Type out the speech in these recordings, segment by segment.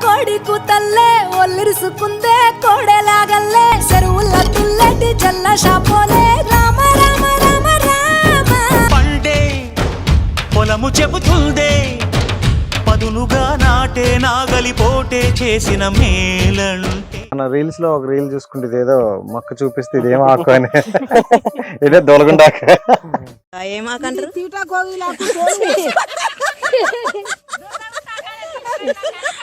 కోడి కూతల్లే ఒల్లిరుసుకుందే కోడెలాగల్లే చెరువుల తుల్లటి జల్ల షాపోలే రామ రామ రామ రామ పండే పొలము చెబుతుందే పదునుగా నాటే నాగలి పోటే చేసిన మేలంటే. మన రీల్స్ లో ఒక రీల్ చూసుకుంటే ఏదో మొక్క చూపిస్తే ఇదేం ఆకు అని ఇదే దొలగుండాక ఏమాకంటారు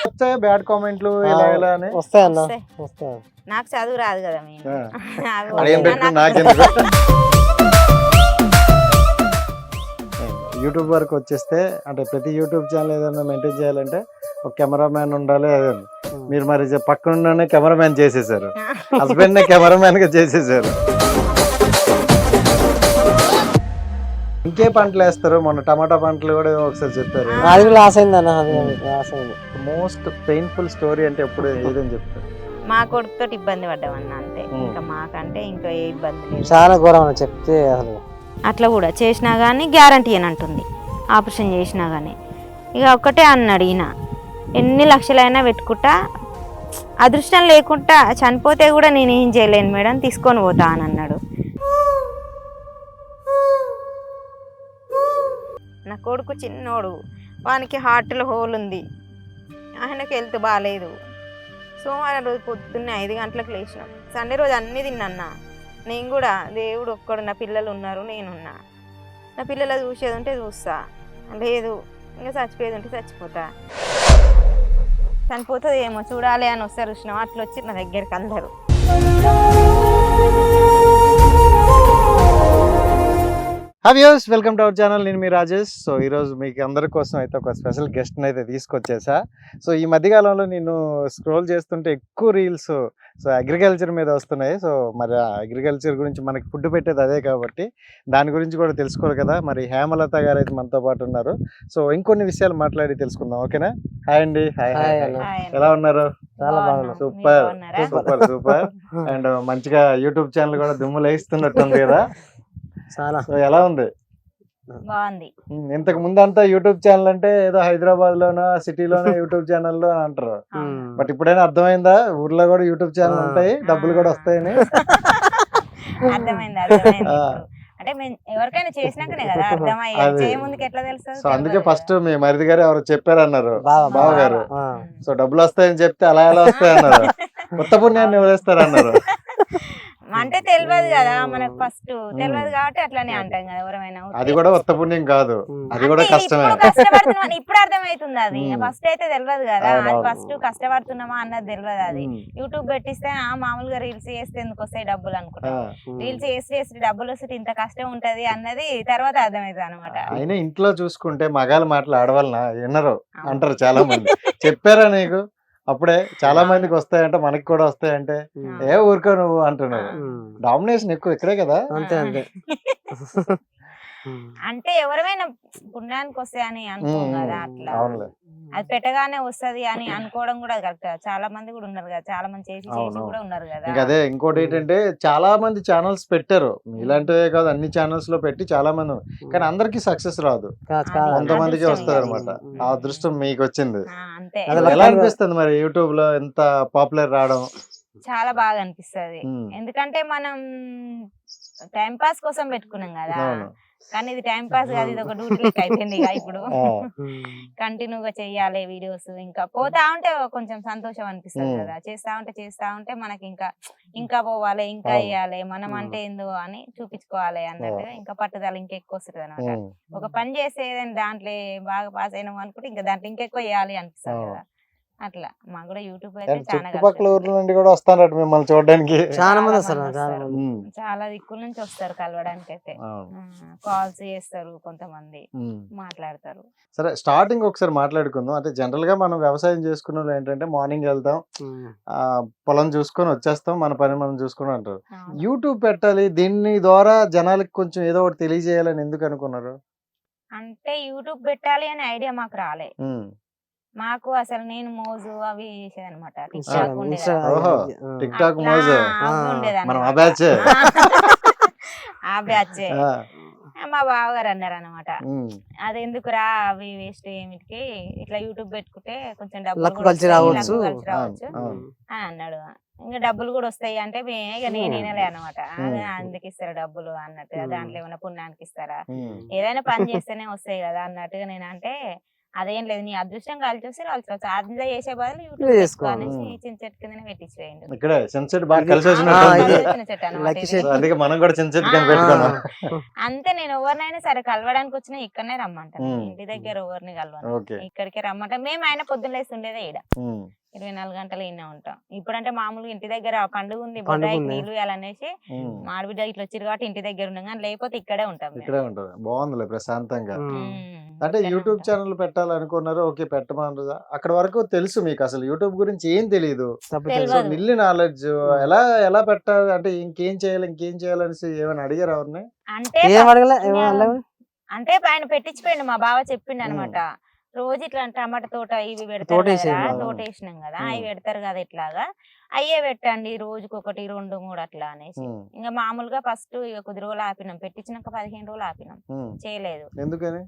వచ్చాయా బ్యాడ్ కామెంట్లు ఇలా ఇలా అని వస్తాయన్న వస్తాయి. వస్తాయి. నాకు చదువు రాదు కదా మేము అదేం పెట్టుకుని నాకెందుకు యూట్యూబ్ వరకు వచ్చేస్తే అంటే ప్రతి యూట్యూబ్ ఛానల్ ఏదైనా మెయింటైన్ చేయాలంటే ఒక కెమెరామ్యాన్ ఉండాలి. అదే మీరు మరి పక్కనుండే కెమెరామ్యాన్ చేసేసారు, హస్బెండ్ నే కెమెరామ్యాన్ గా చేసేసారు. ఇంకే పంటలు వేస్తారు? మొన్న టమాటా పంటలు కూడా ఒకసారి చెప్పారు. అది లాస్ అయింది అన్న, అది లాస్ అయింది. మోస్ట్ పెయిన్ఫుల్ స్టోరీ అంటే ఎప్పుడు ఏదని చెప్తారు? మా కొడుకుతో ఇబ్బంది పడ్డామన్న అంతే. ఇంకా మాకంటే ఇంకా ఏ ఇబ్బంది లేదు. చాలా ఘోరం అన్న చెప్తే అసలు. అట్లా కూడా చేసినా కానీ గ్యారంటీ అని అంటుంది, ఆపరేషన్ చేసినా కానీ. ఇక ఒక్కటే అన్నాడు ఈయన, ఎన్ని లక్షలైనా పెట్టుకుంటా, అదృష్టం లేకుండా చనిపోతే కూడా నేను ఏం చేయలేను మేడం, తీసుకొని పోతా అని అన్నాడు. నా కొడుకు చిన్నోడు, వానికి హార్ట్లో హోల్ ఉంది, ఆయనకి హెల్త్ బాగాలేదు. సోమవారం రోజు పొద్దున్నే 5 గంటలకు లేచినాం. సండే రోజు అన్నీ తిన్నా. నేను కూడా దేవుడు ఒక్కడు, నా పిల్లలు ఉన్నారు, నేనున్నా. నా పిల్లలు చూసేది ఉంటే చూస్తా, లేదు ఇంకా చచ్చిపోయేది ఉంటే చచ్చిపోతా. చనిపోతుంది ఏమో చూడాలి అని వస్తారు చూసినాం. అట్లా వచ్చి నా దగ్గరికి అందరు. Hi viewers, welcome to our channel. నేను మీ రాజేష్. సో ఈరోజు మీకు అందరి కోసం అయితే ఒక స్పెషల్ గెస్ట్ని అయితే తీసుకొచ్చేసా. సో ఈ మధ్యకాలంలో నేను స్క్రోల్ చేస్తుంటే ఎక్కువ రీల్స్ అగ్రికల్చర్ మీద వస్తున్నాయి. సో మరి అగ్రికల్చర్ గురించి మనకి ఫుడ్ పెట్టేది అదే కాబట్టి దాని గురించి కూడా తెలుసుకోవాలి కదా. మరి హేమలత గారు అయితే మనతో పాటు ఉన్నారు. సో ఇంకొన్ని విషయాలు మాట్లాడి తెలుసుకుందాం, ఓకేనా? హాయ్ అండి. Hi hi. ఎలా ఉన్నారు? చాలా బాగున్నాం. Super super super. అండ్ మంచిగా యూట్యూబ్ ఛానల్ కూడా దుమ్ములు వేస్తున్నట్టుంది కదా. చాలా ఎలా ఉంది? బాగుంది. ఇంతకు ముందు అంతా యూట్యూబ్ ఛానల్ అంటే ఏదో హైదరాబాద్ లోనో సిటీలోనో యూట్యూబ్ ఛానల్ అంటారు. బట్ ఇప్పుడైనా అర్థమైందా ఊర్లో కూడా యూట్యూబ్ ఛానల్ ఉంటాయి, డబ్బులు కూడా వస్తాయని? అర్థమైంది అర్థమైంది. అంటే ఎవరికైనా చేసినాకనే కదా అర్థమయ్యేది, చేయముందుకు ఎట్లా తెలుస్తుంది? సో అందుకే ఫస్ట్ మీ మరిది గారు ఎవరు చెప్పారన్నారు, బావ గారు. ఆ. సో డబ్బులు వస్తాయని చెప్తే అలా ఎలా వస్తాయన్నారు, కొత్త పుణ్యాన్ని వదిలేస్తారన్నారు. అంటే తెలియదు కదా మనకు, ఫస్ట్ తెలియదు కాబట్టి అట్లానే అంటాం కదా ఎవరైనా. అది కూడా కొత్త పుణ్యం కాదు, అది కూడా కష్టమే. కష్టపడుతున్నాం ఇప్పుడు అర్థమవుతుంది. అది ఫస్ట్ అయితే తెలియదు కదా, అది ఫస్ట్ కష్టపడుతున్నామా అన్నది తెలియదు. అది యూట్యూబ్ పెట్టిస్తే మామూలుగా రీల్స్ చేస్తే ఎందుకు వస్తాయి డబ్బులు అనుకుంటా. రీల్స్ చేసి డబ్బులు వస్తే ఇంత కష్టం ఉంటది అన్నది తర్వాత అర్థమవుతుంది అనమాట. అయినా ఇంట్లో చూసుకుంటే మగాళ్ళ మాటలు ఆడవాళ్ళ వినరు అంటారు చాలా మంది. చెప్పారా నీకు? అప్పుడే చాలా మందికి వస్తాయంటే మనకి కూడా వస్తాయంటే ఏ ఊరుకో నువ్వు అంటున్నారు. డామినేషన్ ఎక్కువ ఇక్కడే కదా. అంతే అంతే. అంటే ఎవరైనా పుణ్యానికి వస్తాయని అనుకోం కదా, అట్లా అవునులే. అది పెట్టగానే వస్తది అని అనుకోవడం కూడా కరెక్ట్. చాలా మంది కూడా ఉన్నారు కదా, చాలా మంది చేసి కూడా ఉన్నారు కదా. ఇంకా అదే ఇంకోటి ఏంటంటే చాలా మంది ఛానల్స్ పెట్టారు, ఇలాంటివే కాదు అన్ని ఛానల్స్ లో పెట్టి చాలా మంది ఉన్నారు. కానీ అందరికి సక్సెస్ రాదు, కొంతమందికి వస్తారు అనమాట. ఆ అదృష్టం మీకు వచ్చింది. అంతే. ఎలా అనిపిస్తుంది మరి యూట్యూబ్ లో ఎంత పాపులర్ రావడం? చాలా బాగా అనిపిస్తది. ఎందుకంటే మనం టైం పాస్ కోసం పెట్టుకున్నాం కదా, కానీ ఇది టైం పాస్ కాదు, ఇది ఒక డ్యూటీ లెక్క అయిపోయింది ఇక ఇప్పుడు. కంటిన్యూగా చెయ్యాలి వీడియోస్, ఇంకా పోతా ఉంటే కొంచెం సంతోషం అనిపిస్తుంది కదా. చేస్తా ఉంటే మనకి ఇంకా పోవాలి, ఇంకా వేయాలి, మనం అంటే ఏందో అని చూపించుకోవాలి అన్నట్టుగా ఇంకా పట్టుదల ఇంకెక్కువ వస్తుంది అనమాట. ఒక పని చేస్తే దాంట్లో బాగా పాస్ అయినాం అనుకుంటే ఇంకా దాంట్లో ఇంకెక్కువ వేయాలి అనిపిస్తుంది కదా. అట్లా మాకు కూడా యూట్యూబ్ అయితే చుట్టుపక్కల ఊర్ల నుండి కూడా వస్తారట మిమ్మల్ని చూడడానికి. చాలా మంది వస్తారు, చాలా దిక్కుల నుంచి వస్తారు కలవడానికి. అయితే కాల్స్ చేస్తారు, కొంతమంది మాట్లాడతారు. సరే, స్టార్టింగ్ ఒకసారి మాట్లాడుకుందాం. అంటే జనరల్ గా మనం వ్యవసాయం చేసుకున్న వాళ్ళు ఏంటంటే మార్నింగ్ వెళ్తాం, పొలం చూసుకొని వచ్చేస్తాం, మన పని మనం చూసుకుని అంటారు. యూట్యూబ్ పెట్టాలి, దీని ద్వారా జనాలకి కొంచెం ఏదో ఒకటి తెలియజేయాలని ఎందుకు అనుకున్నారు? అంటే యూట్యూబ్ పెట్టాలి అనే ఐడియా మాకు రాలే. మాకు అసలు నేను మోజు అవి చేసేది అనమాట. టిక్ టాక్ మోజు ఉండేది ఆ బ్యాచ్. మా బావగారు అన్నారు అనమాట, ఉమ్, అది ఎందుకురా అవి వేస్ట్ ఏమిటికి, ఇట్లా యూట్యూబ్ పెట్టుకుంటే కొంచెం డబ్బులు లక్కు కూడా కలిసి వస్తాయి, రావచ్చు. లక్కు కలిసి రావచ్చు అవును. అని అన్నాడు. ఇంకా డబ్బులు కూడా వస్తాయి అంటే ఇక నేను వినలే అనమాట. అందుకు ఇస్తారా డబ్బులు అన్నట్టుగా, దాంట్లో ఏమైనా పుణ్యానికి ఇస్తారా, ఉమ్, ఏదైనా పని చేస్తేనే వస్తాయి కదా అన్నట్టుగా నేను అంటే, అదేం లేదు నీ అదృష్టం కలిసి వస్తే రావచ్చు, అందులో చేసే బదులు యూట్యూబ్ చేసుకో. అనేసి చిన్న చెట్టు కింద పెట్టించిపోయిండు. ఇక్కడే సన్సెట్ బాగా కలిసి ఆ, వచ్చినట్టు ఇది- చిన్న చెట్టు అన్నమాట లక్కీ ఇది. చెట్టు. అందుకే మనం కూడా చిన్న చెట్టు కింద ఆ. పెట్టుకున్నాం. అంతే, నేను ఎవరినైనా సరే కలవడానికి వచ్చినా ఇక్కడనే రమ్మంటాను, ఉమ్. ఇంటి దగ్గర ఎవరిని కలవను, ఓకే. ఇక్కడికే రమ్మంటాం. మేము ఆయన పొద్దున్న లేసి ఉండేదే ఈడ, ఉమ్, 24 గంటలు ఈయనే ఉంటాం. ఇప్పుడంటే మామూలుగా ఇంటి దగ్గర పండుగ ఉంది, పండుగ బొడ్రాయికి ఉంది. నీళ్లు వేయాలనేసి ఉమ్. మాడిబిడ్డ ఇట్లా వచ్చారు కాబట్టి ఇంటి దగ్గర ఉన్నాం, కానీ లేకపోతే ఇక్కడే ఉంటాం మేము. ఇక్కడే ఉంటారు, బాగుందిలే ప్రశాంతంగా. ఉమ్. అంటే ఇక్కడే యూట్యూబ్ ఉంటాం. ఛానల్ పెట్టాలనుకున్నారు, ఓకే పెట్టమన్నారు, అక్కడ వరకు తెలుసు మీకు, అసలు యూట్యూబ్ గురించి ఏం తెలియదు. తప్పు తెలియదు. సో తెలుసు. నిల్లి నాలెడ్జ్ ఎలా పెట్టాలి అంటే ఇంకేం చేయాలనేసి ఏమైనా అడిగారు ఎవరిని? అంటే ఏం first అడగలే, ఏం ఇంకా- అడగలే. అంటే ఆయన పెట్టించిపోయిండు, మా బావ చెప్పిండు అనమాట, రోజు ఇట్లా టమాటా తోట ఇవి పెడతారు తోట కదా, వేసేయండి. తోట వేసినాం కదా, ఉమ్. అవి పెడతారు కదా ఇట్లాగా, అయ్యే పెట్టండి రోజుకి 1, 2, 3 అట్లా అనేసి. ఉమ్, ఇంకా మామూలుగా ఫస్ట్ ఇక 10 రోజులు ఆపినాం, పెట్టించినాక 15 రోజులు ఆపినాం, ఉమ్. చేయలేదు. ఎందుకని?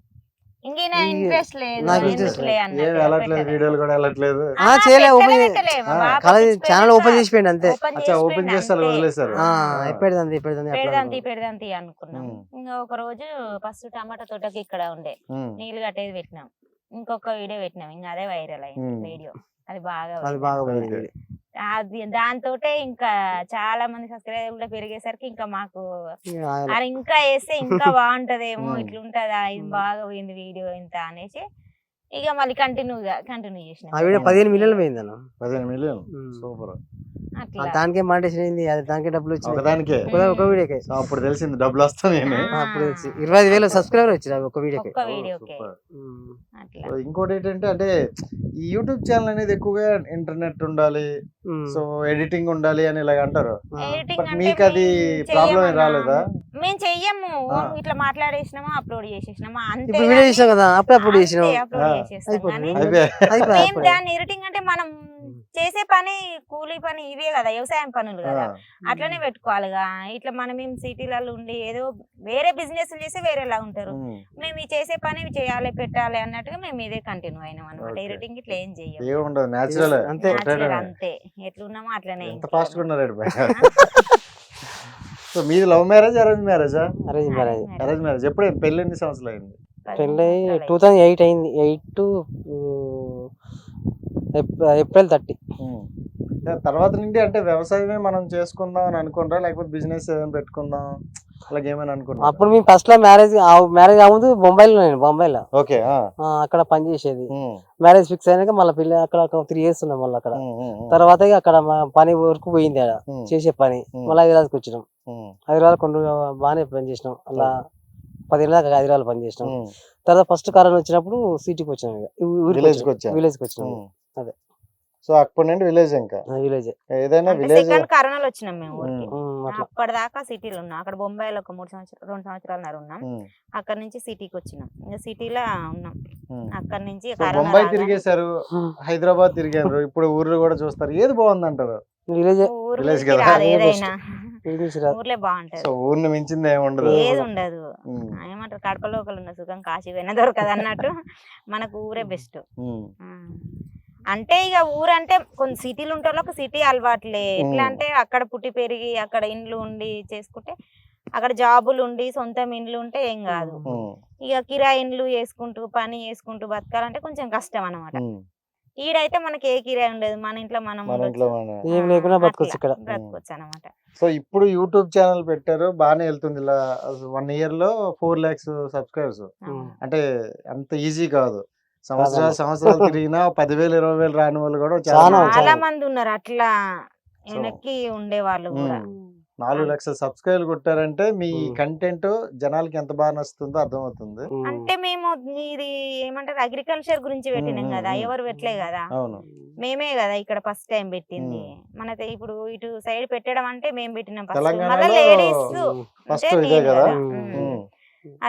ఇంక ఈయన ఈ- ఇంట్రెస్ట్ లేదు, నాకు interest ఎందుకులే ఏం అన్నట్టు వెళ్ళట్లేదు, పెట్టలేదు. వీడియోలు కూడా వెళ్ళట్లేదు. ఆ, చేయలే, ఓపెన్ పెట్టలే, మా ఆ, బావ కాలేజ్ పెట్టించిపోయినాక ఛానల్ ఓపెన్ చేసిపోయింది అంతే. అచ్చా, ఓపెన్ చేస్తే అలా వదిలేశారు. ఎప్పటిదంది పెడదాంతి అనుకున్నాం. ఉమ్. ఇంకా ఒక రోజు ఫస్ట్ టమాటా తోటకి ఇక్కడ ఉండే ఉమ్, నీళ్లు కట్టేది పెట్టినాం, ఇంకొక వీడియో పెట్టినాం, ఇంకా అదే వైరల్ అయింది ఉమ్. వీడియో, అది బాగా అది పోయింది. బాగా ఓకే. పోయింది. అది దాంతోటే ఇంకా చాలా మంది సబ్స్క్రైబర్ కూడా పెరిగేసరికి ఇంకా మాకు అది ఇంకా వేస్తే ఇంకా బాగుంటదేమో, ఉమ్. ఇట్లుంటదా, ఇది బాగా పోయింది వీడియో ఇంత అనేసి ఇక మళ్ళీ కంటిన్యూ చేసిన ఆ వీడియో 15 మిలియన్లు పోయింది అన్న. 15 మిలియన్, సూపర్. అట్లా. దానికే మానిటేషన్ అయింది, అది దానికే డబ్బులు వచ్చినాయి. ఒకదానికే. ఒక వీడియోకే. సో అప్పుడు తెలిసింది డబ్బులు వస్తాయని. అప్పుడు 25,000 సబ్స్క్రైబర్ వచ్చినాయి ఒక వీడియోకి. ఒక్క వీడియోకే సూపర్. అట్లా. సో ఇంకోటి ఏంటంటే, అంటే ఈ యూట్యూబ్ ఛానల్ అనేది ఎక్కువగా ఇంటర్నెట్ ఉండాలి, సో ఎడిటింగ్ ఉండాలి అని ఇలాగ అంటారు. ఎడిటింగ్ బట్ అంటే మీకు అది ప్రాబ్లం ఏం రాలేదా? మేము చెయ్యము, ఆ. ఇట్లా మాట్లాడేసినామా అప్లోడ్ చేసేసినామా అంతే, ఇప్పుడు వీడియో చేసినాం కదా, అప్పుడు అప్లోడ్ చేసినాం. అప్లోడ్ ఆ. చేసేస్తాం. అయిపోతుంది. కానీ అయిపోయి మేము దాన్ని ఎడిటింగ్ అంటే మనం చేసే పని కూలీ పని ఇవే కదా, వ్యవసాయం పనులు కదా, అట్లనే పెట్టుకోవాలిగా. ఇట్లా మనం ఏం సిటీలలో ఉండి ఏదో వేరే బిజినెస్ చేసి వేరేలా ఉంటారు, మేము ఈ చేసే పని ఇవి చేయాలి పెట్టాలి అన్నట్టుగా మేము ఇదే కంటిన్యూ అయినాం అనమాట. Okay. ఎడిటింగ్ ఇట్లా ఏం చెయ్యం, ఏముండదు, న్యాచురల్. అంతే. Natural అంతే, ఎట్లున్నామో అట్లనే. ఎంత ఫాస్ట్ గా ఉన్నారు. సో మీది లవ్ మ్యారేజ్, అరేంజ్ మ్యారేజా? Arrange marriage. Arrange marriage. ఎప్పుడు పెళ్లి ఎన్ని సంవత్సరాలు అయింది? పెళ్ళి 2008 అయింది. 8 to ఏప్రిల్ 30. తర్వాత నుండి అంటే వ్యవసాయమే మనం చేసుకుందాం అని అనుకుంటారా, లేకపోతే బిజినెస్ ఏదైనా పెట్టుకుందాం అలాగే ఏమైనా అనుకున్నా? అప్పుడు మేము ఫస్ట్ లో మ్యారేజ్ అవ్వదు బొంబాయిలో, నేను బొంబాయిలో ఓకే. అక్కడ పని చేసేది. మ్యారేజ్ ఫిక్స్ అయినాక మళ్ళీ పెళ్లి అక్కడ 3 years ఉన్నాం మళ్ళీ అక్కడ. తర్వాత ఇక అక్కడ మా పని వరకు పోయింది, ఆడ చేసే పని. మళ్ళీ హైదరాబాద్కి వచ్చినాం. హైదరాబాద్ కొన్ని బాగానే పని చేసినాం, అలా 10 ఏళ్ళ దాకా హైదరాబాద్ పని చేసినాం. తర్వాత ఫస్ట్ కరోనా వచ్చినప్పుడు సిటీకి వచ్చినాం, విలేజ్కి వచ్చినాం. అదే. సో అప్పటి నుండి విలేజ్, ఇంకా విలేజ్ ఏదైనా విలేజ్. కరోనాలో వచ్చినాం మేము ఊరికి. అట్లా. అప్పటిదాకా సిటీలో ఉన్నాం, అక్కడ బొంబాయిలో ఒక 2 సంవత్సరాలు ఉన్నాం. అక్కడ నుంచి సిటీకి వచ్చినాం, ఇంకా సిటీలో ఉన్నాం. అక్కడ నుంచి బొంబాయి తిరిగేశారు, హైదరాబాద్ తిరిగారు, ఇప్పుడు ఊర్లో కూడా చూస్తారు. ఏది బాగుంది అంటారు? విలేజ్. Village కదా. ఏదైనా విలేజ్ ఊర్లే బాగుంటది, సో ఊరిని మించింది ఏముండదు. ఏది ఉండదు. ఏమంటారు, కడపలో ఒకళ్ళు ఉన్న సుఖం కాశీ పోయినా దొరకదు అన్నట్టు మనకు ఊరే బెస్ట్. అంటే ఇక ఊరంటే కొన్ని సిటీలు ఉంటే వాళ్ళకి సిటీ అలవాట్లే. ఎట్లా అంటే అక్కడ పుట్టి పెరిగి అక్కడ ఇండ్లు ఉండి చేసుకుంటే, అక్కడ జాబులు ఉండి సొంతం ఇండ్లు ఉంటే ఏం కాదు. ఇక కిరాయి ఇండ్లు చేసుకుంటూ పని చేసుకుంటూ బతకాలంటే కొంచెం కష్టం అన్నమాట. ఈడైతే మనకి ఏ కిరాయి ఉండదు, మన ఇంట్లో మనం ఏం లేకుండా బతకొచ్చు ఇక్కడ. బ్రతకొచ్చు అనమాట. సో ఇప్పుడు యూట్యూబ్ ఛానల్ పెట్టారు, బాగానే వెళ్తుంది. ఇలా 1 year లో 4 lakhs సబ్స్క్రైబర్స్. అంటే అంత ఈజీ కాదు. సంవత్సరాలు తిరిగినా 10,000 20,000 రాని వాళ్ళు కూడా చాలా మంది ఉన్నారు అట్లా వెనక్కి ఉండే వాళ్ళు కూడా. 4 లక్షల సబ్స్క్రైబ్ కొట్టారంటే మీ కంటెంట్ జనాలకి ఎంత బాగా నచ్చుతుందో అర్థమవుతుంది. అంటే మేము ఇది ఏమంటారు అగ్రికల్చర్ గురించి పెట్టినాం కదా, ఎవరు పెట్టలే కదా, అవును, మేమే కదా ఇక్కడ ఫస్ట్ టైం పెట్టింది. మనతో ఇప్పుడు ఇటు సైడ్ పెట్టడం అంటే మేము పెట్టినాం ఫస్ట్. తెలంగాణలో మళ్ళీ లేడీస్ ఫస్ట్ ఇదే కదా.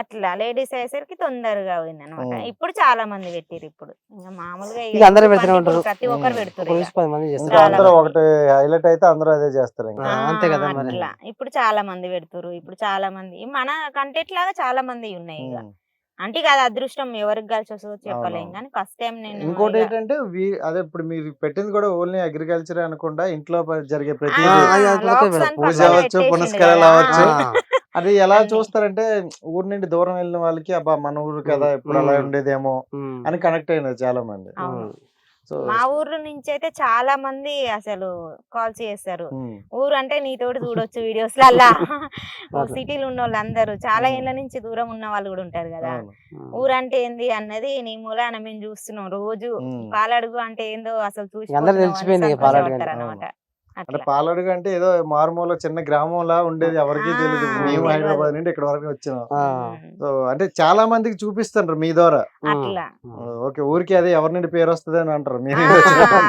అట్లా లేడీస్ అయ్యేసరికి తొందరగా పోయింది అనమాట. ఇప్పుడు చాలా మంది పెట్టిరు. ఇప్పుడు ఇంకా మామూలుగా ఇక అందరూ పెడుతూనే ఇప్పుడు ఉంటారు. ప్రతి ఒక్కరు పెడుతురు ఇక. 10 మంది చేస్తారు. ఇంకా అందరూ ఒకటి హైలైట్ అయితే అందరూ అదే చేస్తారు ఇంకా. అంతే కదా మరి. అట్లా ఇప్పుడు చాలా మంది పెడుతురు. ఇప్పుడు చాలా మంది మన కంటెంట్ లాగా చాలా మంది ఉన్నాయి ఇక. అంటే ఇక అది అదృష్టం ఎవరికి కలిసి వస్తుందో చెప్పలేం అవునవును. కానీ ఫస్ట్ టైం నేను ఇంకోటి ఇక ఏంటంటే అదే ఇప్పుడు మీరు పెట్టింది కూడా ఓన్లీ అగ్రికల్చర్ అనకుండా ఇంట్లో జరిగే ఆ, ప్రతి అది అది locks కూడా అని పూజ పక్కన అవ్వచ్చు, పెట్టేసిండు పునస్కారాలు కదా. అవ్వచ్చు. అది ఎలా అన్ని. చూస్తారంటే ఊరు నుండి దూరం వెళ్ళిన వాళ్ళకి అబ్బా మన ఊరు కదా ఇప్పుడు అలా ఉండేదేమో అని కనెక్ట్ అయినారు చాలా మంది. అవును. సో మా ఊరు నుంచి అయితే చాలా మంది అసలు కాల్స్ చేస్తారు. ఊరు అంటే నీతోటి చూడొచ్చు వీడియోస్ లల్లా. సిటీలో ఉన్న వాళ్ళందరూ చాలా ఏళ్ళ నుంచి దూరం ఉన్న వాళ్ళు కూడా ఉంటారు కదా. అవును. ఊరు అంటే ఏంది అన్నది నీ మూలాన మేము చూస్తున్నాం రోజు. పాలడుగు అంటే ఏందో అసలు చూసి అందరూ తెలిసిపోయింది ఇక పాలడుగు అంటే. అనమాట. అంటే పాలడుగు అంటే ఏదో మారుమూల చిన్న గ్రామంలా ఉండేది, ఎవరికీ తెలియదు. ఆ, మేము తెలియదు. హైదరాబాద్ నుండి ఇక్కడ వరకు వచ్చినాం. ఆ, సో అంటే చాలా మందికి చూపిస్తారు మీ ద్వారా. అట్లా ఓకే ఊరికి అదే ఎవరి నుండి పేరు వస్తుంది అని అంటారు మీరు.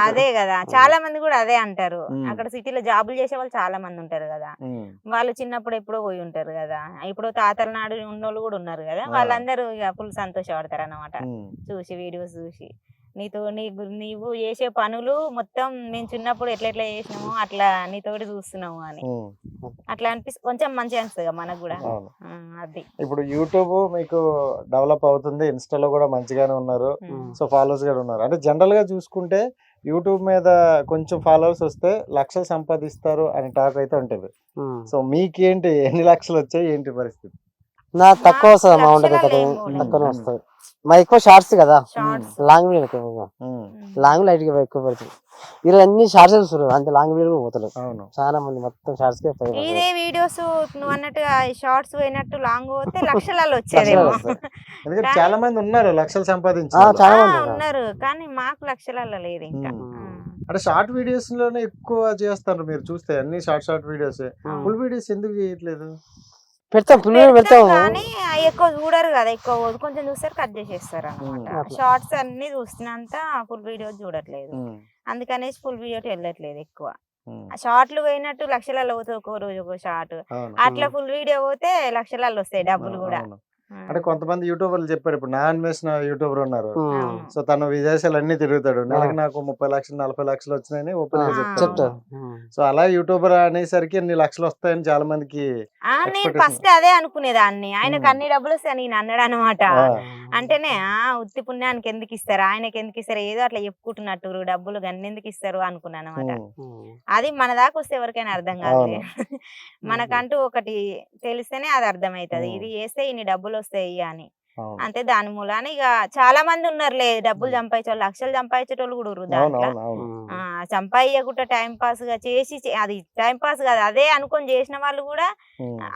అదే కదా. చాలా మంది కూడా అదే అంటారు. ఉమ్. అక్కడ సిటీలో జాబులు చేసే వాళ్ళు చాలా మంది ఉంటారు కదా. వాళ్ళు చిన్నప్పుడు ఎప్పుడో పోయి ఉంటారు కదా. ఇప్పుడు తాతల నాడు ఉన్నోళ్ళు కూడా ఉన్నారు కదా. వాళ్ళందరూ ఇక ఫుల్ సంతోషపడతారు అన్నమాట చూసి, వీడియోస్ చూసి. నీవు చేసే పనులు మొత్తం మేము చిన్నప్పుడు ఎట్లా ఎట్లా చేసినాము అట్లా నీతోటి చూస్తున్నాము అని అట్లా అనిపిస్తుంది. కొంచెం మంచిగా అనిపిస్తుంది కదా మనకు కూడా. అవును. అది ఇప్పుడు యూట్యూబ్ మీకు డెవలప్ అవుతుంది, ఇన్స్టాలో కూడా మంచిగానే ఉన్నారు, సో ఫాలోవర్స్ కూడా ఉన్నారు. అంటే జనరల్ గా చూసుకుంటే యూట్యూబ్ మీద కొంచెం ఫాలోవర్స్ వస్తే లక్షలు సంపాదిస్తారు అని టాక్ అయితే ఉంటుంది. సో మీకేంటి ఎన్ని లక్షలు వచ్చాయి ఏంటి పరిస్థితి? నా తక్కువ వస్తుంది మా ఉంటే తక్కువనే వస్తుంది. మా ఎక్కువ షార్ట్స్ కదా, షార్ట్స్ లాంగ్ వీడియో ఎక్కువ. లాంగ్ లైట్ గా ఎక్కువ పెడుతుంది. ఈరోజు అన్ని షార్ట్స్ చూస్తారు, అంతే లాంగ్ వీడియో పోతలేదు. అవును. చాలా మంది మొత్తం షార్ట్స్ కే ఇదే వీడియోస్ నువ్వు అన్నట్టుగా షార్ట్స్ పోయినట్టు లాంగ్ పోతే లక్షలలో వచ్చేదేమో. ఎందుకంటే చాలా మంది ఉన్నారు లక్షలు సంపాదించి. చాలా మంది ఉన్నారు కానీ మాకు లక్షలలో లేదు ఇంకా. అంటే షార్ట్ వీడియోస్ లోనే ఎక్కువ చేస్తారు మీరు చూస్తే, అన్ని షార్ట్ వీడియోస్. ఫుల్ వీడియోస్ ఎందుకు చేయట్లేదు? పెడతాం, పిల్లలు పెడతాం కానీ అవి ఎక్కువ చూడరు కదా. ఎక్కువ కొంచెం చూస్తారు కట్ చేసేస్తారు అనమాట. షార్ట్స్ అన్ని చూస్తున్నంత ఫుల్ వీడియో చూడట్లేదు. అందుకనేసి ఫుల్ వీడియో వెళ్ళట్లేదు ఎక్కువ. షార్ట్లు పోయినట్టు లక్షలలో పోతే ఒక్కో రోజు ఒక్కో షార్ట్, అట్లా ఫుల్ వీడియో పోతే లక్షలలో వస్తాయి డబ్బులు కూడా. అంటే కొంతమంది యూట్యూబర్లు చెప్పారు, ఇప్పుడు నా అన్వేషణ యూట్యూబర్ ఉన్నారు, సో తను విదేశాలు అన్ని తిరుగుతాడు, నెలకు నాకు 30 లక్షలు 40 లక్షలు వచ్చినాయని ఓపెన్ గా చెప్తారు. సో అలా యూట్యూబర్ అనేసరికి అన్ని లక్షలు వస్తాయని చాలా మందికి. నేను ఫస్ట్ అదే అనుకునేదాన్ని, ఆయనకు అన్ని డబ్బులు వస్తాయి నేను అన్నాడు అనమాట. అంటేనే ఉత్తి పుణ్యానికి ఎందుకు ఇస్తారు, ఆయనకి ఎందుకు ఇస్తారు, ఏదో అట్లా చెప్పుకుంటున్నట్టు డబ్బులు గన్ని ఎందుకు ఇస్తారు అనుకున్నాను అనమాట. అది మన దాకా వస్తే ఎవరికైనా అర్థం కాదు. మనకంటూ ఒకటి తెలిస్తేనే అది అర్థమవుతుంది, ఇది చేస్తే ఇన్ని డబ్బులు వస్తాయి అని. అంతే దాని మూలాన ఇక చాలా మంది ఉన్నారులే డబ్బులు సంపాదించే లక్షలు సంపాదించేటోళ్ళు కూడా ఉన్నారు దాంట్లో. సంపాదించకుండా టైం పాస్ గా చేసి అది టైం పాస్ కాదు అదే అనుకొని చేసిన వాళ్ళు కూడా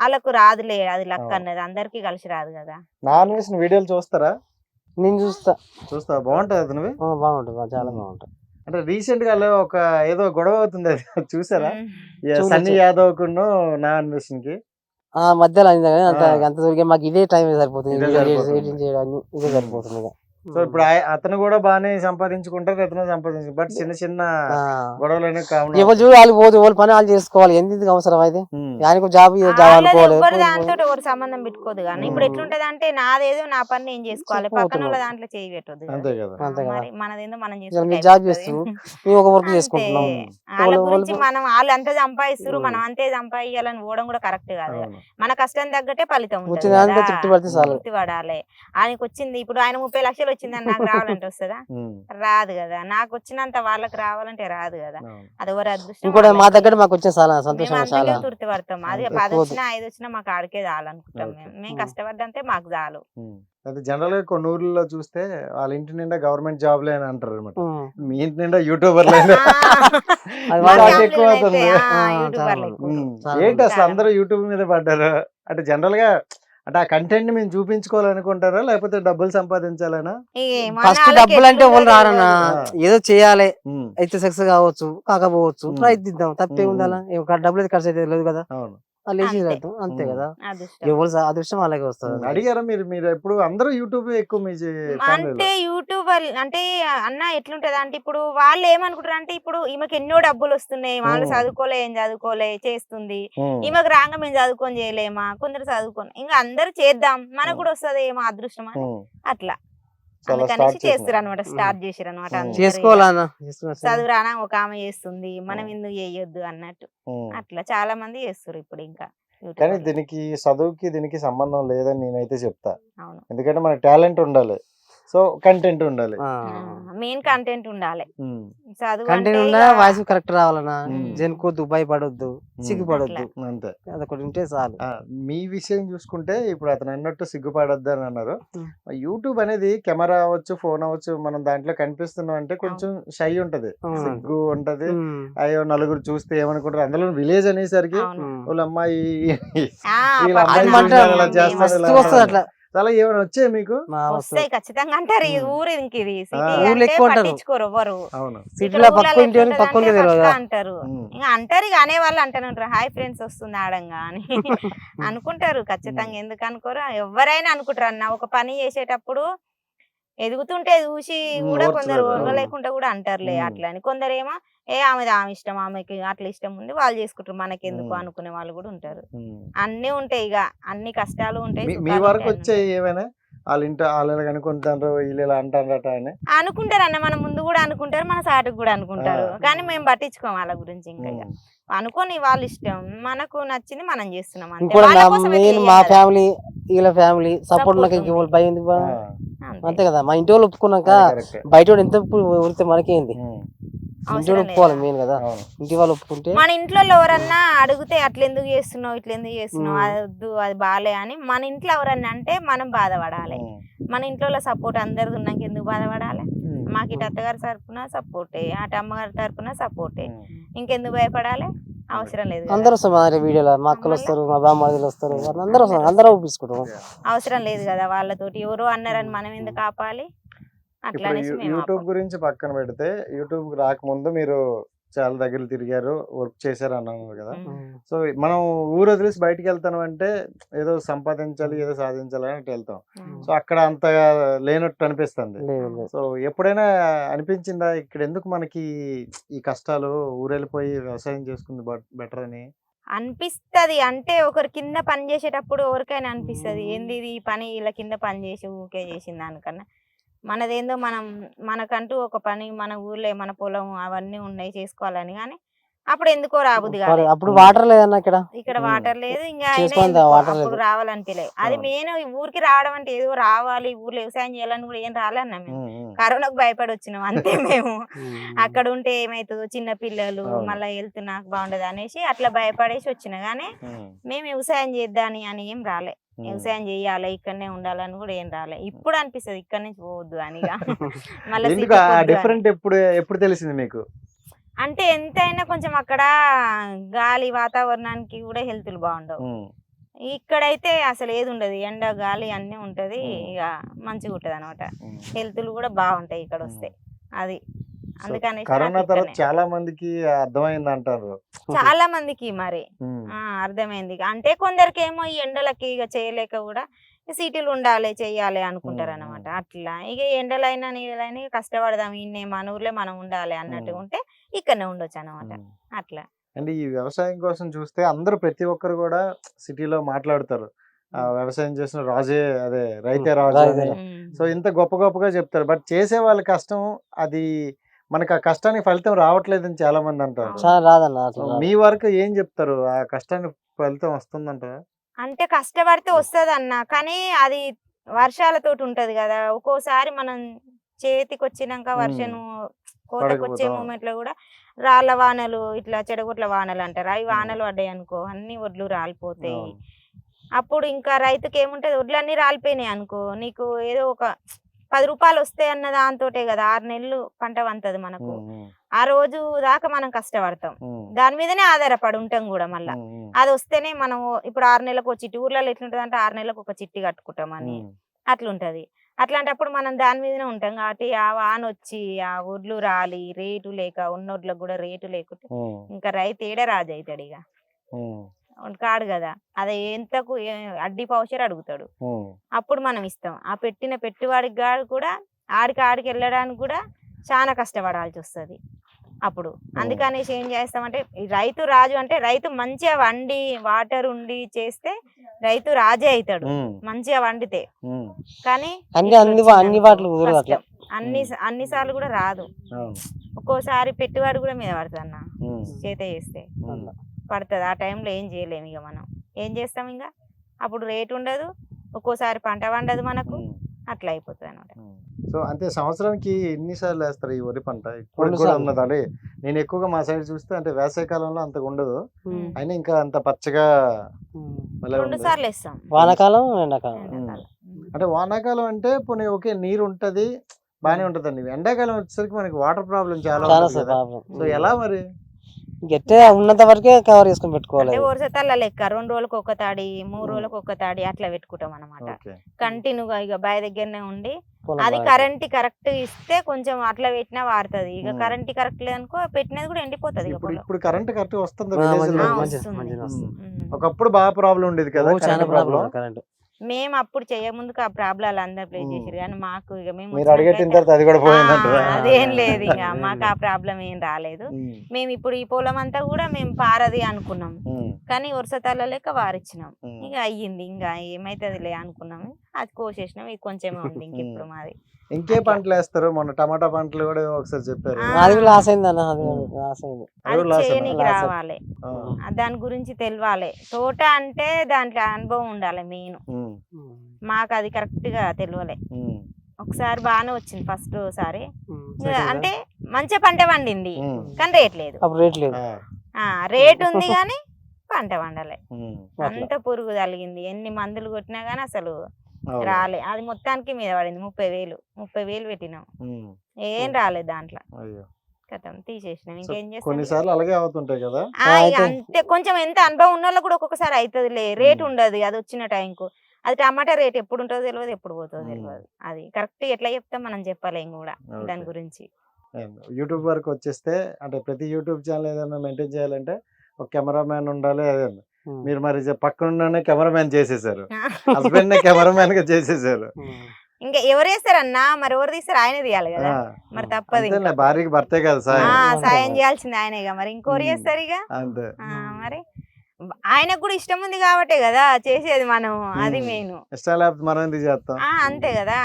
వాళ్ళకు రాదులే, అది లక్ అన్నది అందరికి కలిసి రాదు కదా. నా అన్వేషణ వీడియోలు చూస్తారా? నేను చూస్తా. బాగుంటది అది. బాగుంటుంది, చాలా బాగుంటుంది. అంటే రీసెంట్ గా ఏదో గొడవ అవుతుంది, అది చూసారా? సన్నీ యాదవ్ కును నా అన్వేషణ కి మధ్యలో అయింది కానీ అంత దొరికే మాకు ఇదే టైం సరిపోతుంది, ఎడిటింగ్ చేయడానికి ఇదే సరిపోతుంది. సో ఇప్పుడు అతను కూడా బాగానే సంపాదించుకుంటారు, అతను సంపాదించుకుంటారు, బట్ చిన్న చిన్న గొడవలు అనేవి కావాలి. ఎవరు చూడు వాళ్ళు పోదు, వాళ్ళు పని వాళ్ళు చేసుకోవాలి, ఎందుకు అవసరం అయితే ఆయనకు జాబ్ అనుకోవాలి. దాంతో ఎవరు సంబంధం పెట్టుకోదు కానీ ఇప్పుడు ఎట్లుంటది అంటే నాదేదో నా పని నేను చేసుకోవాలి, పక్కన వాళ్ళ దాంట్లో చేయి పెట్టదు. అంతే కదా. మనదేందో మనం జాబ్ చేస్తున్నాం, మేము ఒక వర్క్ చేసుకుంటున్నాం. వాళ్ళ గురించి వాళ్ళు అంతే సంపాదిస్తారు, మనం అంతే సంపాదించాలని పోవడం కూడా కరెక్ట్ కాదు. మన కష్టం తగ్గట్టే ఫలితం తృప్తి పడాలి. ఆయనకు వచ్చింది ఇప్పుడు ఆయన 30 లక్షలు వచ్చిందని నాకు రావాలంటే వస్తుందా? రాదు కదా. నాకు వచ్చినంత వాళ్ళకి రావాలంటే రాదు కదా. అది ఎవరు అదృష్టం. మా దగ్గర మాకు వచ్చే సంతోషం తృప్తి పడతాం. అది 10 వచ్చినా 5 వచ్చినా మాకు ఆడికే చాలనుకుంటాం. మేము కష్టపడ్డంతే మాకు చాలు. అది జనరల్ గా కొన్ని ఊర్లలో చూస్తే వాళ్ళ ఇంటి నిండా గవర్నమెంట్ జాబ్లే అని అంటారు అనమాట. మీ ఇంటి నిండా యూట్యూబర్లే. ఎక్కువ అవుతుంది. ఏంటి అసలు అందరూ యూట్యూబ్ మీద పడ్డారు అంటే జనరల్ గా? అంటే ఆ కంటెంట్ మేము చూపించుకోవాలనుకుంటారా లేకపోతే డబ్బులు సంపాదించాలనా? ఫస్ట్ డబ్బులు అంటే వాళ్ళు రారన్నా, ఏదో చేయాలి అయితే సక్సెస్ కావచ్చు కాకపోవచ్చు, ప్రయత్నిద్దాం, తప్పే ఉండాలా? డబ్బులు అయితే ఖర్చు అయితే లేదు కదా. వాళ్ళు వేసి అంతే. రైతు అంతే కదా. అదృష్టం. ఎవరు అదృష్టం అలాగే వస్తుంది. అడిగారా మీరు ఎప్పుడు అందరూ యూట్యూబ్ ఎక్కువ మీ అంటే యూట్యూబర్ అంటే అన్న ఎట్లుంటది అంటే ఇప్పుడు వాళ్ళు ఏమనుకుంటారు అంటే ఇప్పుడు ఈమెకి ఎన్నో డబ్బులు వస్తున్నాయి, వాళ్ళు చదువుకోలే ఏం చదువుకోలే చేస్తుంది, ఈమెకు రాగా మేము చదువుకొని చేయలేమా, కొందరు చదువుకొని ఇంకా అందరు చేద్దాం మనకు కూడా వస్తుంది ఏమో అదృష్టం అని అట్లా అందుకనేసి చేస్తారు అనమాట, స్టార్ట్ చేసారు అనమాట. చేసుకోవాలన్నా చదువురానా ఒక ఆమె చేస్తుంది, మనం ఎందుకు చేయొద్దు అన్నట్టు అట్లా చాలా మంది చేస్తారు ఇప్పుడు. ఇంకా కానీ దీనికి చదువుకి దీనికి సంబంధం లేదని నేనైతే చెప్తా. అవును, ఎందుకంటే మనకి టాలెంట్ ఉండాలి, సో కంటెంట్ ఉండాలి, మెయిన్ కంటెంట్ ఉండాలి. చదువు కంటెంట్ అంటే ఉన్నా ఇక వాయిస్ కరెక్ట్ రావాలన్నా, ఉమ్. జనుకోద్దు భయపడొద్దు సిగ్గుపడొద్దు, అంతే. అదొకటి ఉంటే చాలు. మీ విషయం చూసుకుంటే ఇప్పుడు అతను అన్నట్టు సిగ్గుపడొద్దు అని అన్నారు. ఉమ్. యూట్యూబ్ అనేది కెమెరా అవ్వచ్చు, ఫోన్ అవ్వచ్చు, మనం దాంట్లో కనిపిస్తున్నాం అంటే కొంచెం షై ఉంటది, అవును. సిగ్గు ఉంటది. ఉమ్. అయ్యో నలుగురు చూస్తే ఏమనుకుంటారు, అందులో విలేజ్ అనేసరికి అవును. వాళ్ళ అమ్మాయి ఆ, వీళ్ళ పక్కన అమ్మాయి మంట చూడాలి, ఇలా చేస్తారు, మస్తు ఇలా వస్తుంది అంటారు. అట్లా. చాలా ఏమైనా వచ్చాయి మీకు? వస్తాయి ఖచ్చితంగా అంటారు. ఈ ఊరు ఇంక ఇది సిటీ ఊర్లో అంటే ఎక్కువ అంటారు. పట్టించుకోరు ఎవరు. అవును. సిటీలో పక్క ఇంటి పక్కనే తెలియదు కదా. అంటారు ఉమ్. ఇంకా అంటారు, ఇక అనే వాళ్ళు అంటారు ఉంటారు, హాయ్ ఫ్రెండ్స్ వస్తుంది ఆడంగా అని అనుకుంటారు ఖచ్చితంగా. ఎందుకు అనుకోరు, ఎవరైనా అనుకుంటారు అన్న. ఒక పని చేసేటప్పుడు ఎదుగుతుంటే చూసి కూడా కొందరు ఓర్చలేరు. ఓర్వలేకుండా కూడా అంటారులే ఉమ్. అట్లా అని. కొందరేమో ఆమె ఇష్టం, ఆమెకి అట్లా ఇష్టం ఉంది వాళ్ళు చేసుకుంటారు, మనకెందుకు అనుకునే వాళ్ళు కూడా ఉంటారు. ఉమ్. అన్నీ ఉంటాయి, ఇక అన్ని కష్టాలు ఉంటాయి, మీ సుఖాలు వరకు ఉంటాయి, అన్నీ వచ్చాయి ఏమైనా? వాళ్ళ ఇంటి వాళ్ళు అనుకుంటారు, వీళ్ళు ఇలా అంటారట అని. అనుకుంటారు అన్న. మన ముందు కూడా అనుకుంటారు, మన సాటుకు కూడా అనుకుంటారు, కానీ మేము పట్టించుకోం వాళ్ళ గురించి. ఇంకా ఇక అనుకోని వాళ్ళ ఇష్టం, మనకు నచ్చింది మనం చేస్తున్నాం అంతే. ఇంకోటి వాళ్ళ కోసం అయితే మెయిన్ చెయ్యం మా కదా. ఫ్యామిలీ వీళ్ళ ఫ్యామిలీ సపోర్ట్ Support నాకు ఇంక భయం ఎందుకు బా? అంతే. అంతే కదా. మా ఇంటి వాళ్ళు ఒప్పుకున్నాక కరెక్ట్. బయట వాడు ఎంత ఊరితే మనకేంది, ఇంటి అవసరం వాళ్ళు లేదు. ఒప్పుకోవాలి మెయిన్ కదా. అవును. ఇంటి వాళ్ళు ఒప్పుకుంటే మన ఇంట్లో ఎవరన్నా అడిగితే అట్లా ఎందుకు చేస్తున్నావు, ఇట్లా ఎందుకు చేస్తున్నావు, అది వద్దు అది బాలే అని మన ఇంట్లో ఎవరన్నా అంటే మనం బాధపడాలి. మన ఇంట్లో సపోర్ట్ అందరిది ఉన్నాక ఎందుకు బాధపడాలి? మాకు ఇటు అత్తగారి తరపున సపోర్టే, అటు అమ్మగారి తరపున సపోర్టే, ఇంకెందుకు భయపడాలి? అవసరం లేదు కదా. అందరూ వస్తారు మా దగ్గర వీడియోలో, మా అక్కలు వస్తారు, మా బామ్మలు వస్తారు, అందరూ వస్తారు, అందరూ ఒప్పించుకుంటాం. అవసరం లేదు కదా వాళ్ళతోటి. ఎవరో అన్నారని మనం ఎందుకు ఆపాలి? అట్లా ఇప్పుడు అనేసి మేము యూట్యూబ్ ఆపం. గురించి పక్కన పెడితే, యూట్యూబ్ రాకముందు మీరు చాలా దగ్గర తిరిగారు, వర్క్ చేశారు అన్నారు కదా. సో మనం ఊరు వదిలేసి బయటికి వెళ్తాను అంటే ఏదో సంపాదించాలి, ఏదో సాధించాలి అని వెళ్తాం. సో అక్కడ అంతగా లేనట్టు అనిపిస్తుంది. సో ఎప్పుడైనా అనిపించిందా ఇక్కడ ఎందుకు మనకి ఈ కష్టాలు, ఊరెళ్ళిపోయి వ్యవసాయం చేసుకుంది బెటర్ అని? అనిపిస్తది. అంటే ఒకరి కింద పని చేసేటప్పుడు ఎవరికైనా అనిపిస్తది, ఏంది ఇది ఈ పని ఇలా కింద పని చేసి ఊకే చేసిన దానికన్నా మనదేందో మనకంటూ ఒక పని, మన ఊర్లో మన పొలం అవన్నీ ఉన్నాయి చేసుకోవాలని. కానీ అప్పుడు ఎందుకో రాబుద్ది కాదు. అప్పుడు వాటర్ లేదన్న ఇక్కడ వాటర్ లేదు, ఇంకా అయినా చేసుకోండి, ఎందుకో వాటర్ అప్పుడు లేదు. రావాలనిపించలేదు. అది మెయిన్ ఊరికి రావడం అంటే ఏదో రావాలి, ఊర్లో వ్యవసాయం చేయాలని కూడా ఏం రాలన్నా మేము. కరోనాకు భయపడి వచ్చినాం అంతే మేము. అక్కడ ఉంటే ఏమైతుందో, చిన్న పిల్లలు మళ్ళీ హెల్త్ నాకు బాగుండదు అనేసి అట్లా భయపడేసి వచ్చిన. కానీ మేము వ్యవసాయం చేద్దాని అని ఏం రాలే. వ్యవసాయం చెయ్యాలి, ఇక్కడనే ఉండాలని కూడా ఏం రాలే. ఇప్పుడు అనిపిస్తుంది ఇక్కడ నుంచి పోవద్దు అని. డిఫరెంట్ ఎప్పుడు తెలిసింది మీకు? అంటే ఎంతైనా కొంచెం అక్కడ గాలి వాతావరణానికి కూడా హెల్త్లు బాగుండవు. ఇక్కడైతే అసలు ఏది ఉండదు, ఎండ గాలి అన్నీ ఉంటది, ఇక మంచిగా ఉంటది అనమాట. హెల్త్లు కూడా బాగుంటాయి ఇక్కడ వస్తే. అది అందుకని కరోనా తర్వాత చాలా మందికి అర్థమైంది అంటారు. చాలా మందికి మరి అర్థమైంది. అంటే కొందరికి ఏమో ఈ ఎండలకి ఇక చేయలేక కూడా సిటీలు ఉండాలి చెయ్యాలి అనుకుంటారు అనమాట. అట్లా ఇక ఎండలైనా నీళ్ళైనా కష్టపడదాం, ఇన్నే మన ఊర్లో మనం ఉండాలి అన్నట్టుగా ఉంటే ఇక్కడనే ఉండొచ్చు అనమాట. అట్లా అంటే ఈ వ్యవసాయం కోసం చూస్తే అందరూ ప్రతి ఒక్కరు కూడా సిటీలో మాట్లాడతారు, వ్యవసాయం చేసిన రాజే, అదే రైతే రాజు అని. సో ఇంత గొప్పగా చెప్తారు, బట్ చేసే వాళ్ళ కష్టం అది మనకు ఆ కష్టానికి ఫలితం రావట్లేదని చాలా మంది అంటారు. మీ వరకు ఏం చెప్తారు, ఆ కష్టానికి ఫలితం వస్తుందంటారా? అంటే కష్టపడితే వస్తుంది అన్న, కానీ అది వర్షాలతోటి ఉంటది కదా. ఒక్కోసారి మనం చేతికి వచ్చినాక వర్షం కోతకు వచ్చే మూమెంట్ లో కూడా రాళ్ళ వానలు, ఇట్లా చెడగొట్ల వానలు అంటారు, అవి వానలు పడ్డాయి అనుకో అన్ని ఒడ్లు రాలిపోతాయి. అప్పుడు ఇంకా రైతుకి ఏముంటది, ఒడ్లన్నీ రాలిపోయినాయి అనుకో, నీకు ఏదో ఒక 10 రూపాయలు వస్తాయి అన్న దాంతోటే కదా 6 నెలలు పంట వంతది మనకు. ఆ రోజు దాకా మనం కష్టపడతాం, దాని మీదనే ఆధారపడి ఉంటాం కూడా. మళ్ళా అది వస్తేనే మనం ఇప్పుడు 6 నెలలకు ఒక చిట్టి, ఊర్లలో ఎట్లుంటది అంటే 6 నెలలకు ఒక చిట్టి కట్టుకుంటామని అట్లుంటది. అట్లాంటప్పుడు మనం దాని మీదనే ఉంటాం కాబట్టి ఆ వాన వచ్చి ఆ ఒడ్లు రాలి రేటు లేక, ఉన్నొడ్లకు కూడా రేటు లేకుంటే ఇంకా రైతు ఏడ రాజు అవుతాడు. ఇక కాడు కదా, అది ఎంతకు అడ్డీ పౌచర్ అడుగుతాడు. అప్పుడు మనం ఇస్తాం. ఆ పెట్టిన పెట్టువాడికి గాడు కూడా ఆడికి వెళ్ళడానికి కూడా చాలా కష్టపడాల్సి వస్తుంది అప్పుడు. అందుకనేసి ఏం చేస్తామంటే, ఈ రైతు రాజు అంటే రైతు మంచిగా వండి వాటర్ ఉండి చేస్తే రైతు రాజే అవుతాడు మంచిగా వండితే. కానీ అన్ని వాటిలో కుదరదు అట్లా. అన్ని సార్లు కూడా రాదు. ఒక్కోసారి పెట్టుబడి కూడా మీద పడుతుంది అన్న, చేత చేస్తే పడుతుంది. ఆ టైంలో ఏం చేయలేము. ఇక మనం ఏం చేస్తాం, ఇంకా అప్పుడు రేట్ ఉండదు, ఒక్కోసారి పంట వండదు మనకు, అట్లా అయిపోతుంది అనమాట. సో అంటే సంవత్సరానికి ఎన్నిసార్లు వేస్తారు ఈ వరి పంట? ఇప్పుడు కూడా ఉన్నది అంటే నేను ఎక్కువగా మా సైడ్ చూస్తే అంటే వేసవి కాలంలో అంతగా ఉండదు, అయినా ఇంకా అంత పచ్చగా 2 సార్లు వేస్తాం, వానాకాలం ఎండాకాలం. అంటే వానాకాలం అంటే పోనీ ఓకే నీరు ఉంటది బానే ఉంటదండి, ఎండాకాలం వచ్చేసరికి మనకి వాటర్ ప్రాబ్లం చాలా ఉంటుంది కదా. సో ఎలా మరి గట్టే ఉన్నంత వరకే కవర్ చేసుకుని పెట్టుకోవాలి. అంటే వరుసతల్ల లెక్క 2 రోజులకు ఒక తాడి 3 రోజులకు ఒక తాడి అట్లా పెట్టుకుంటాం అనమాట. కంటిన్యూగా ఇక బావి దగ్గరనే ఉండి అది కరెంట్ కరెక్ట్ ఇస్తే కొంచెం అట్లా పెట్టినా వాడుతుంది. ఇక కరెంట్ కరెక్ట్ లేదనుకో పెట్టినది కూడా ఎండిపోతుంది. ఇప్పుడు కరెంట్ కరెక్ట్ వస్తుంది. వస్తుంది. ఒకప్పుడు బాగా ప్రాబ్లం ఉండేది కదా చాలా ప్రాబ్లం కరెంట్. మేము అప్పుడు చేయముందుకు ఆ ప్రాబ్లం అందరు ప్లే చేసారు, కానీ మాకు ఇక మేము అదేం లేదు, ఇక మాకు ఆ ప్రాబ్లం ఏం రాలేదు. మేము ఇప్పుడు ఈ పొలం అంతా కూడా మేము పారది అనుకున్నాం, కానీ వరుసతాల లెక్క వారిచ్చినాం. ఇక అయ్యింది, ఇంకా ఏమైతుంది అనుకున్నాము, అది కోసేసినాం. ఇది కొంచెమే ఉంది ఇంక ఇప్పుడు మాది. ఇంకే పంటలు వేస్తారు? మొన్న టమాటా పంటలు కూడా ఒకసారి చెప్పారు. అది లాస్ అయింది అన్న, అది లాస్ అయింది. అది చేయనికి రావాలి, దాని గురించి తెలియాలి. తోట అంటే దాంట్లో అనుభవం ఉండాలి మెయిన్. మాకు అది కరెక్ట్ గా తెలియలే. ఒకసారి బాగానే వచ్చింది ఫస్ట్ సారి, అంటే మంచి పంట పండింది కానీ రేట్ లేదు. రేట్ ఉంది కానీ పంట పండలే, అంత పురుగు తగిలింది. ఎన్ని మందులు కొట్టినా గానీ అసలు రాలే. అది మొత్తానికి మీద పడింది 30,000 పెట్టినాం, ఏం రాలేదు దాంట్లో. కథం తీసేసినాం. ఇంకేం చేస్తాం, కొన్నిసార్లు అలాగే అవుతుంటాయి కదా. అంతే, కొంచెం ఎంత అనుభవం ఉన్న వాళ్ళు కూడా ఒక్కొక్కసారి అవుతుందిలే, రేట్ ఉండదు అది వచ్చిన టైంకు. అది టమాటా రేట్ ఎప్పుడు ఉంటుందో తెలియదు, ఎప్పుడు పోతుందో తెలియదు. అది కరెక్ట్ ఎట్లా చెప్తాం మనం చెప్పలేం కూడా దాని గురించి. యూట్యూబ్ వరకు వచ్చేస్తే అంటే ప్రతి యూట్యూబ్ ఛానల్ ఏదైనా మెయింటైన్ చేయాలంటే ఒక కెమెరామ్యాన్ ఉండాలి. అదే మీరు మరి పక్కన కెమెరామ్యాన్ చేసేసారు, హస్బెండ్ నే కెమెరామ్యాన్ గా చేసేసారు. ఇంకా ఎవరు వేస్తారన్నా, మరి ఎవరు తీస్తారు? ఆయన తీయాలి కదా, మరి తప్పదు. భార్యకి భర్తే కదా సాయం చేయాల్సింది ఆయనేగా, మరి ఇంకోరు చేస్తారు ఇక. అంతే, మరి ఆయనకు కూడా ఇష్టం ఉంది కాబట్టే కదా చేసేది మనం, అది మెయిన్. ఇష్టం లేకపోతే మనం ఎందుకు చేస్తాం? అంతే కదా,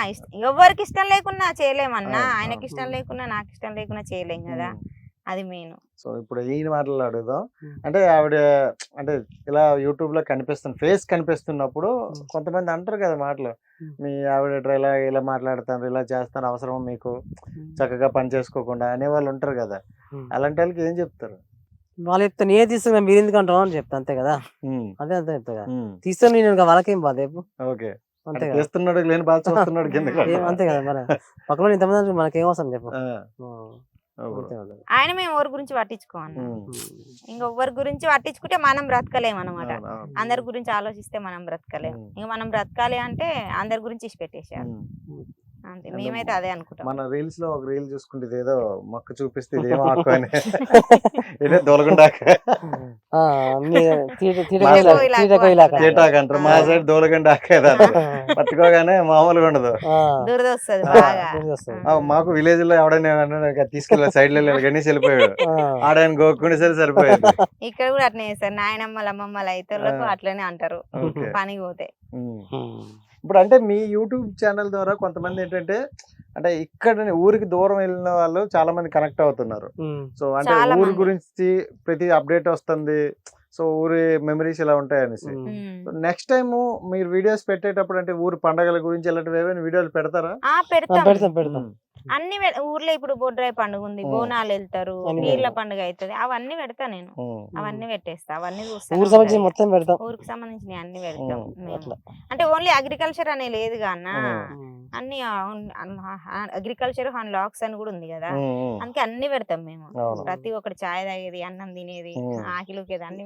ఎవరికి ఇష్టం లేకున్నా చేయలేమన్నా, ఆయనకి ఇష్టం లేకున్నా నాకు ఇష్టం లేకున్నా చేయలేం కదా, అది మెయిన్. సో ఇప్పుడు ఈయన మాటలు అడుగుదాం. అంటే ఆవిడ అంటే ఇలా యూట్యూబ్ లో కనిపిస్తుంది, ఫేస్ కనిపిస్తున్నప్పుడు కొంతమంది అంటారు కదా మాటలు, మీ ఆవిడ ఇలా మాట్లాడతాను, ఇలా చేస్తాను, అవసరం మీకు చక్కగా పని చేసుకోకుండా అనేవాళ్ళు ఉంటారు కదా. అలాంటి వాళ్ళకి ఏం చెప్తారు? వాళ్ళు చెప్తా నేనే తీస్తున్నా, మీరు ఎందుకు అంటావు అని చెప్తా, అంతే కదా. అదే అంతే చెప్తా కదా, తీస్తాను నేను, వాళ్ళకేం బాధ. ఓకే, అంతే చేస్తున్నాడు లేని బాధ చూస్తున్నాడు కింద, అంతే కదా. మరి పక్కన ఇంతమంది మనకేం అవసరం చెప్పు. ఆయన మేము ఎవరి గురించి పట్టించుకోమన్నా, ఇంకొవరి గురించి పట్టించుకుంటే మనం బ్రతకలేము అనమాట. అందరి గురించి ఆలోచిస్తే మనం బ్రతకలేము. ఇంక మనం బ్రతకాలి అంటే అందరి గురించి ఇచ్చి పెట్టేసారు అంతే. మేమైతే అదే అనుకుంటాం. మన రీల్స్ లో ఒక రీల్ చూసుకుంటే ఇదేదో మొక్క చూపిస్తే ఇదేమో ఆకు అని ఇదే దొలగండాక అంటారు, మా సైడ్ దోలగండాక పట్టుకోగానే మామూలుగా ఉండదు, దురదొస్తుంది బాగా. మాకు విలేజ్ లో ఎవడైనా తీసుకెళ్ళి సైడ్ లో గణేష్ వెళ్ళిపోయాడు, ఆడాయన గోక్కునే సరే సరిపోయేది. ఇక్కడ కూడా అట్లనే చేస్తారు, నాయనమ్మలు అమ్మమ్మలు అయితే అట్లనే అంటారు పనికి పోతే. ఇప్పుడు అంటే మీ యూట్యూబ్ ఛానల్ ద్వారా కొంతమంది ఏంటంటే అంటే ఇక్కడ ఊరికి దూరం వెళ్ళిన వాళ్ళు చాలా మంది కనెక్ట్ అవుతున్నారు. సో అంటే ఊరి గురించి ప్రతి అప్డేట్ వస్తుంది, సో ఊరి మెమరీస్ ఇలా ఉంటాయి అనేసి. నెక్స్ట్ టైం మీరు వీడియోస్ పెట్టేటప్పుడు అంటే ఊరి పండుగల గురించి ఇలాంటివి ఏమైనా వీడియోలు పెడతారా? పెడతాం. అన్ని ఊర్లో ఇప్పుడు బొడ్రాయి పండుగ ఉంది, బోనాలు వెళ్తారు, నీళ్ళ పండుగ అవుతుంది, అవన్నీ పెడతా నేను, అవన్నీ పెట్టేస్తా, అవన్నీ చూస్తాను. ఊరికి సంబంధించిన అన్ని పెడతాం. అంటే ఓన్లీ అగ్రికల్చర్ అనే లేదుగా అన్న, అన్ని అగ్రికల్చర్ లాక్స్ అని కూడా ఉంది కదా, అందుకే అన్ని పెడతాం మేము. ప్రతి ఒక్కటి చాయ్ తాగేది, అన్నం తినేది, ఆకిలుకేది అన్ని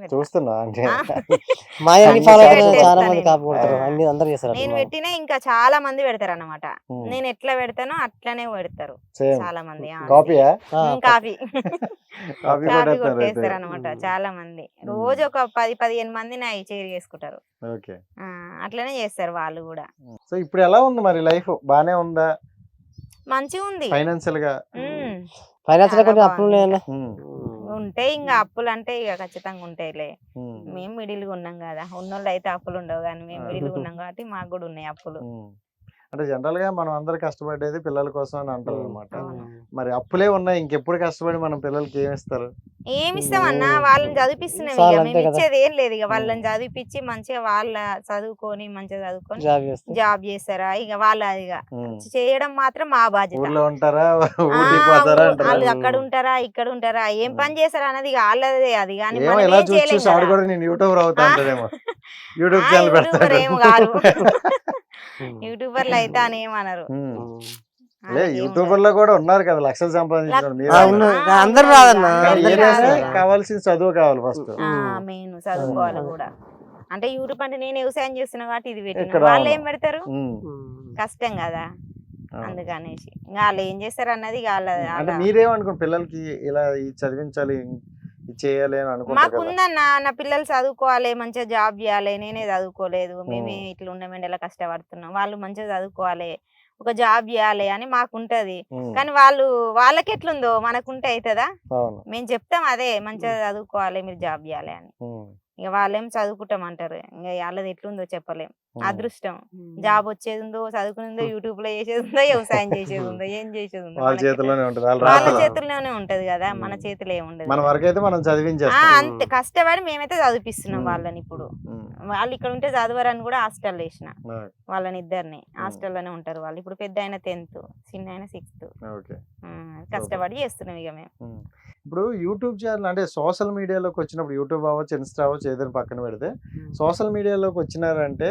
నేను పెట్టినా ఇంకా చాలా మంది పెడతారు అన్నమాట. నేను ఎట్లా పెడతానో అట్లనే పెడతారు సేమ్ చాలా మంది. కాపీయా కాఫీ కాపీ కాఫీ కొట్టేస్తారు కొట్టేస్తారు అనమాట చాలా మంది. రోజు ఒక 10-15 మందిని అవి చేరి చేసుకుంటారు. ఓకే. అట్లనే చేస్తారు వాళ్ళు కూడా. సో ఇప్పుడు ఎలా ఉంది మరి లైఫ్, బానే ఉందా మంచిగా ఉంది. ఫైనాన్షియల్ గా? ఫైనాన్స్ చాలా కొంచెం అప్పులు బాగుంది. ఉన్నాయన్న. ఉంటాయి ఇంకా అప్పులు అంటే ఇక ఖచ్చితంగా ఉంటాయిలే. మేము మిడిల్ గా ఉన్నాం కదా, ఉన్నోళ్ళు అయితే అప్పులు ఉండవు కానీ మేము మిడిల్ గా ఉన్నాం కాబట్టి మాకు కూడా ఉన్నాయి అప్పులు. అంటే జనరల్ గా మనం అందరు కష్టపడేది పిల్లల కోసం అని అంటారు అనమాట. అవును. మరి అప్పులే ఉన్నాయి, ఇంకెప్పుడు కష్టపడి మనం పిల్లలకి ఏమి ఇస్తారు? ఏమి ఇస్తామన్నా, వాళ్ళని చదివిపిస్తున్నాం. చాలు ఇక అంతే మేము కదా. ఇచ్చేది ఏం లేదు. ఇక వాళ్ళని చదివిపించి మంచిగా వాళ్ళ చదువుకొని మంచిగా చదువుకొని జాబ్ చేస్తే జాబ్ చేస్తారా ఇక వాళ్ళు అది ఇక చేయడం మాత్రం మా బాధ్యత. ఊర్లో ఉంటారా ఆ, ఊరికి పోతారా అంటారా? వాళ్ళు అక్కడ ఉంటారా ఇక్కడ ఉంటారా ఏం పని చేస్తారా అన్నది ఇక వాళ్ళదే. అది కానీ ఏమో మనం ఇలా ఏం చూసి చేయలేం చూసి ఆడు కదా. కూడా నేను యూట్యూబర్ అవుతా అంటాడేమో. యూట్యూబ్ ఆ, ఛానల్ యూట్యూబర్ పెడతాడు. ఏం కాదు. యూట్యూబర్లు అయితే అని ఏమనరు. లే యూట్యూబర్ లో కూడా ఉన్నారు కదా లక్షలు సంపాదించడం. అందరు రాదన్న, అందరూ రాదు. కావాల్సిన చదువు కావాలి ఫస్ట్. మెయిన్ చదువుకోవాలి కూడా. అంటే యూట్యూబ్ అంటే నేను వ్యవసాయం చేస్తున్నా కాబట్టి ఇది పెట్టిన ఇక్కడ వాళ్ళు ఏం పెడతారు, కష్టం కదా. అందుకనేసి ఇంకా వాళ్ళు ఏం చేస్తారు అన్నది ఇక అంటే మీరేమనుకోండి పిల్లలకి ఇలా చదివించాలి ఇది చేయాలి అని అనుకుంటారు కదా. మాకుందన్న నా పిల్లలు చదువుకోవాలి, మంచిగా జాబ్ చేయాలి. నేనే చదువుకోలేదు, మేమే ఇట్లా ఉన్నామండి ఇలా కష్టపడుతున్నాం. వాళ్ళు మంచిగా చదువుకోవాలి, ఒక జాబ్ చేయాలి అని మాకుంటది. కానీ వాళ్ళకి ఎట్లుందో మనకుంటే అవుతుందా? మేము చెప్తాం అదే మంచిగా చదువుకోవాలి మీరు జాబ్ చేయాలి అని. ఇక వాళ్ళేం చదువుకుంటామంటారు. ఇంకా వాళ్ళది ఎట్లుందో చెప్పలేం. అదృష్టం జాబ్ వచ్చేది ఉందో, చదువుకునేదో, యూట్యూబ్ లో చేసేది ఉందో, వ్యవసాయం చేసేది ఉందో, ఏం చేసేది ఉందో వాళ్ళ చేతిలోనే ఉంటది. వాళ్ళ చేతుల్లోనే ఉంటది కదా, మన చేతిలో ఏముండదు. మన వరకు అయితే మనం చదివించేస్తాం. అంతే కష్టపడి మేమైతే చదివిపిస్తున్నాం వాళ్ళని. ఇప్పుడు వాళ్ళు ఇక్కడ ఉంటే చదవరని కూడా హాస్టల్ వేసిన వాళ్ళని ఇద్దరిని. హాస్టల్లోనే ఉంటారు వాళ్ళు. ఇప్పుడు పెద్ద ఆయన 10th, చిన్న ఆయన 6th. కష్టపడి చేస్తున్నాం ఇక మేము. ఇప్పుడు యూట్యూబ్ ఛానల్ అంటే సోషల్ మీడియాలోకి వచ్చినప్పుడు, యూట్యూబ్ అవ్వచ్చు, ఇన్స్టా అవ్వచ్చు, ఏదైనా పక్కన పెడితే సోషల్ మీడియాలోకి వచ్చినారంటే